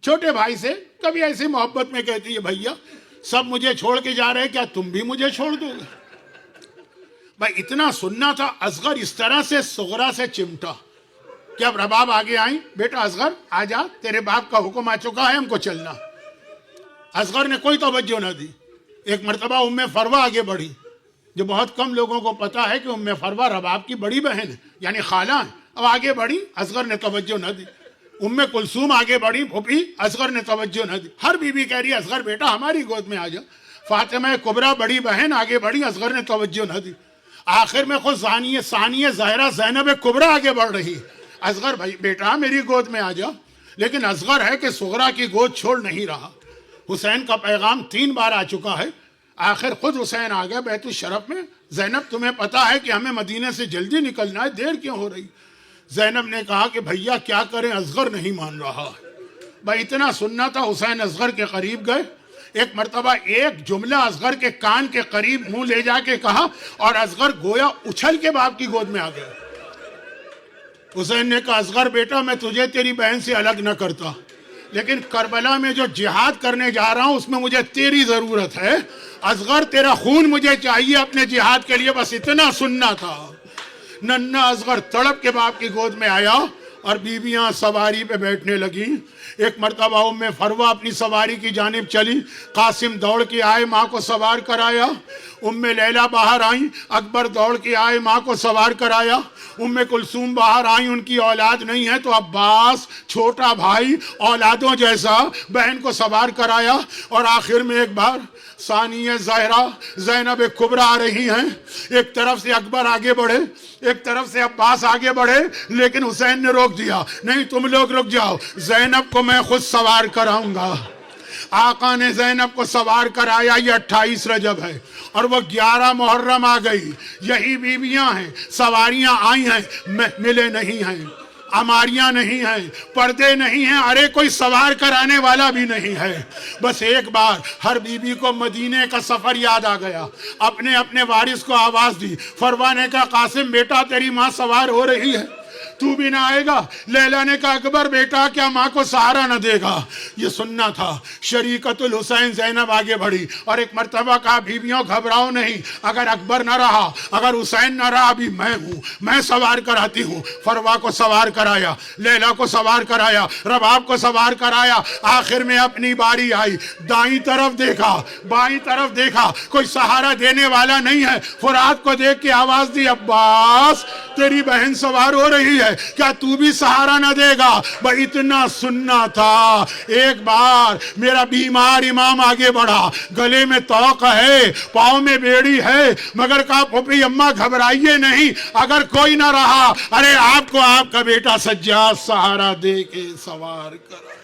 چھوٹے بھائی سے کبھی ایسی محبت میں کہتی ہے بھیا سب مجھے چھوڑ کے جا رہے، کیا تم بھی مجھے چھوڑ دو گے؟ بھائی اتنا سننا تھا۔ اصغر اس طرح سے سغرا سے چمٹا کہ اب رباب آگے آئیں، بیٹا اصغر آ جا، تیرے باپ کا حکم آ چکا ہے، ہم کو چلنا۔ اصغر نے کوئی توجہ نہ دی۔ ایک مرتبہ ام فروہ آگے بڑھی، جو بہت کم لوگوں کو پتا ہے کہ ام فروہ رباب کی بڑی بہن ہے، یعنی خالہ ہے۔ اب آگے بڑھی، اصغر نے توجہ نہ دی۔ ام کلثوم آگے بڑھی، پھوپھی، اصغر نے توجہ نہ دی۔ ہر بی بی کہہ رہی ہے اصغر بیٹا ہماری گود میں آ جا۔ فاطمہ کبریٰ بڑی بہن آگے بڑھی، اصغر نے توجہ نہ دی۔ آخر میں خود ثانیہ زہرا زینب کبریٰ آگے بڑھ رہی، اصغر بھائی بیٹا میری گود میں آ جا، لیکن اصغر ہے کہ سغرا کی گود چھوڑ نہیں رہا۔ حسین کا پیغام 3 بار آ چکا ہے، آخر خود حسین آ گیا بیت الشرف میں۔ زینب تمہیں پتا ہے کہ ہمیں مدینے سے جلدی نکلنا ہے، دیر کیوں ہو رہی؟ زینب نے کہا کہ بھیا کیا کریں، اصغر نہیں مان رہا۔ بھائی اتنا سننا تھا، حسین اصغر کے قریب گئے۔ ایک مرتبہ ایک جملہ اصغر کے کان کے قریب منہ لے جا کے کہا اور اصغر گویا اچھل کے باپ کی گود میں آ گیا۔ حسین نے کہا اصغر بیٹا میں تجھے تیری بہن سے الگ نہ کرتا، لیکن کربلا میں جو جہاد کرنے جا رہا ہوں اس میں مجھے تیری ضرورت ہے۔ اصغر تیرا خون مجھے چاہیے اپنے جہاد کے لیے، بس اتنا سننا تھا۔ ننھا اصغر تڑپ کے باپ کی گود میں آیا اور بیویاں سواری پہ بیٹھنے لگیں۔ ایک مرتبہ ام فروہ اپنی سواری کی جانب چلی، قاسم دوڑ کے آئے، ماں کو سوار کرایا۔ ام لیلہ باہر آئیں، اکبر دوڑ کے آئے، ماں کو سوار کرایا۔ ام کلثوم باہر آئیں، ان کی اولاد نہیں ہے تو عباس چھوٹا بھائی اولادوں جیسا بہن کو سوار کرایا۔ اور آخر میں ایک بار ثانیہ زہرا زینب کبریٰ آ رہی ہیں، ایک طرف سے اکبر آگے بڑھے، ایک طرف سے عباس آگے بڑھے، لیکن حسین نے روک دیا، نہیں تم لوگ رک جاؤ، زینب کو میں خود سوار کراؤں گا۔ آقا نے زینب کو سوار کرایا۔ یہ 28 رجب ہے اور وہ 11 محرم آ گئی۔ یہی بیویاں ہیں، سواریاں آئی ہیں، ملے نہیں ہیں، عماریاں نہیں ہیں، پردے نہیں ہیں، ارے کوئی سوار کرانے والا بھی نہیں ہے۔ بس ایک بار ہر بیوی کو مدینے کا سفر یاد آ گیا، اپنے اپنے وارث کو آواز دی۔ فروہ نے کہا قاسم بیٹا تیری ماں سوار ہو رہی ہے، تو بھی نہ آئے گا؟ لیلا نے کہا اکبر بیٹا کیا ماں کو سہارا نہ دے گا؟ یہ سننا تھا۔ شریکت الحسین زینب آگے بڑھی اور ایک مرتبہ کہا بیویوں گھبراؤ نہیں، اگر اکبر نہ رہا، اگر حسین نہ رہا، ابھی میں ہوں، میں سوار کراتی ہوں۔ فروہ کو سوار کرایا، لیلا کو سوار کرایا، رباب کو سوار کرایا۔ آخر میں اپنی باری آئی، دائیں طرف دیکھا، بائیں طرف دیکھا، کوئی سہارا دینے والا نہیں ہے۔ فرات کو دیکھ کے آواز دی عباس تیری بہن سوار ہو رہی ہے، کیا تو بھی سہارا نہ دے گا؟ بھائی اتنا سننا تھا۔ ایک بار میرا بیمار امام آگے بڑھا، گلے میں توق ہے، پاؤں میں بیڑی ہے، مگر کہا پھوپھی اماں گھبرائیے نہیں، اگر کوئی نہ رہا، ارے آپ کو آپ کا بیٹا سجاد سہارا دے کے سوار کرا۔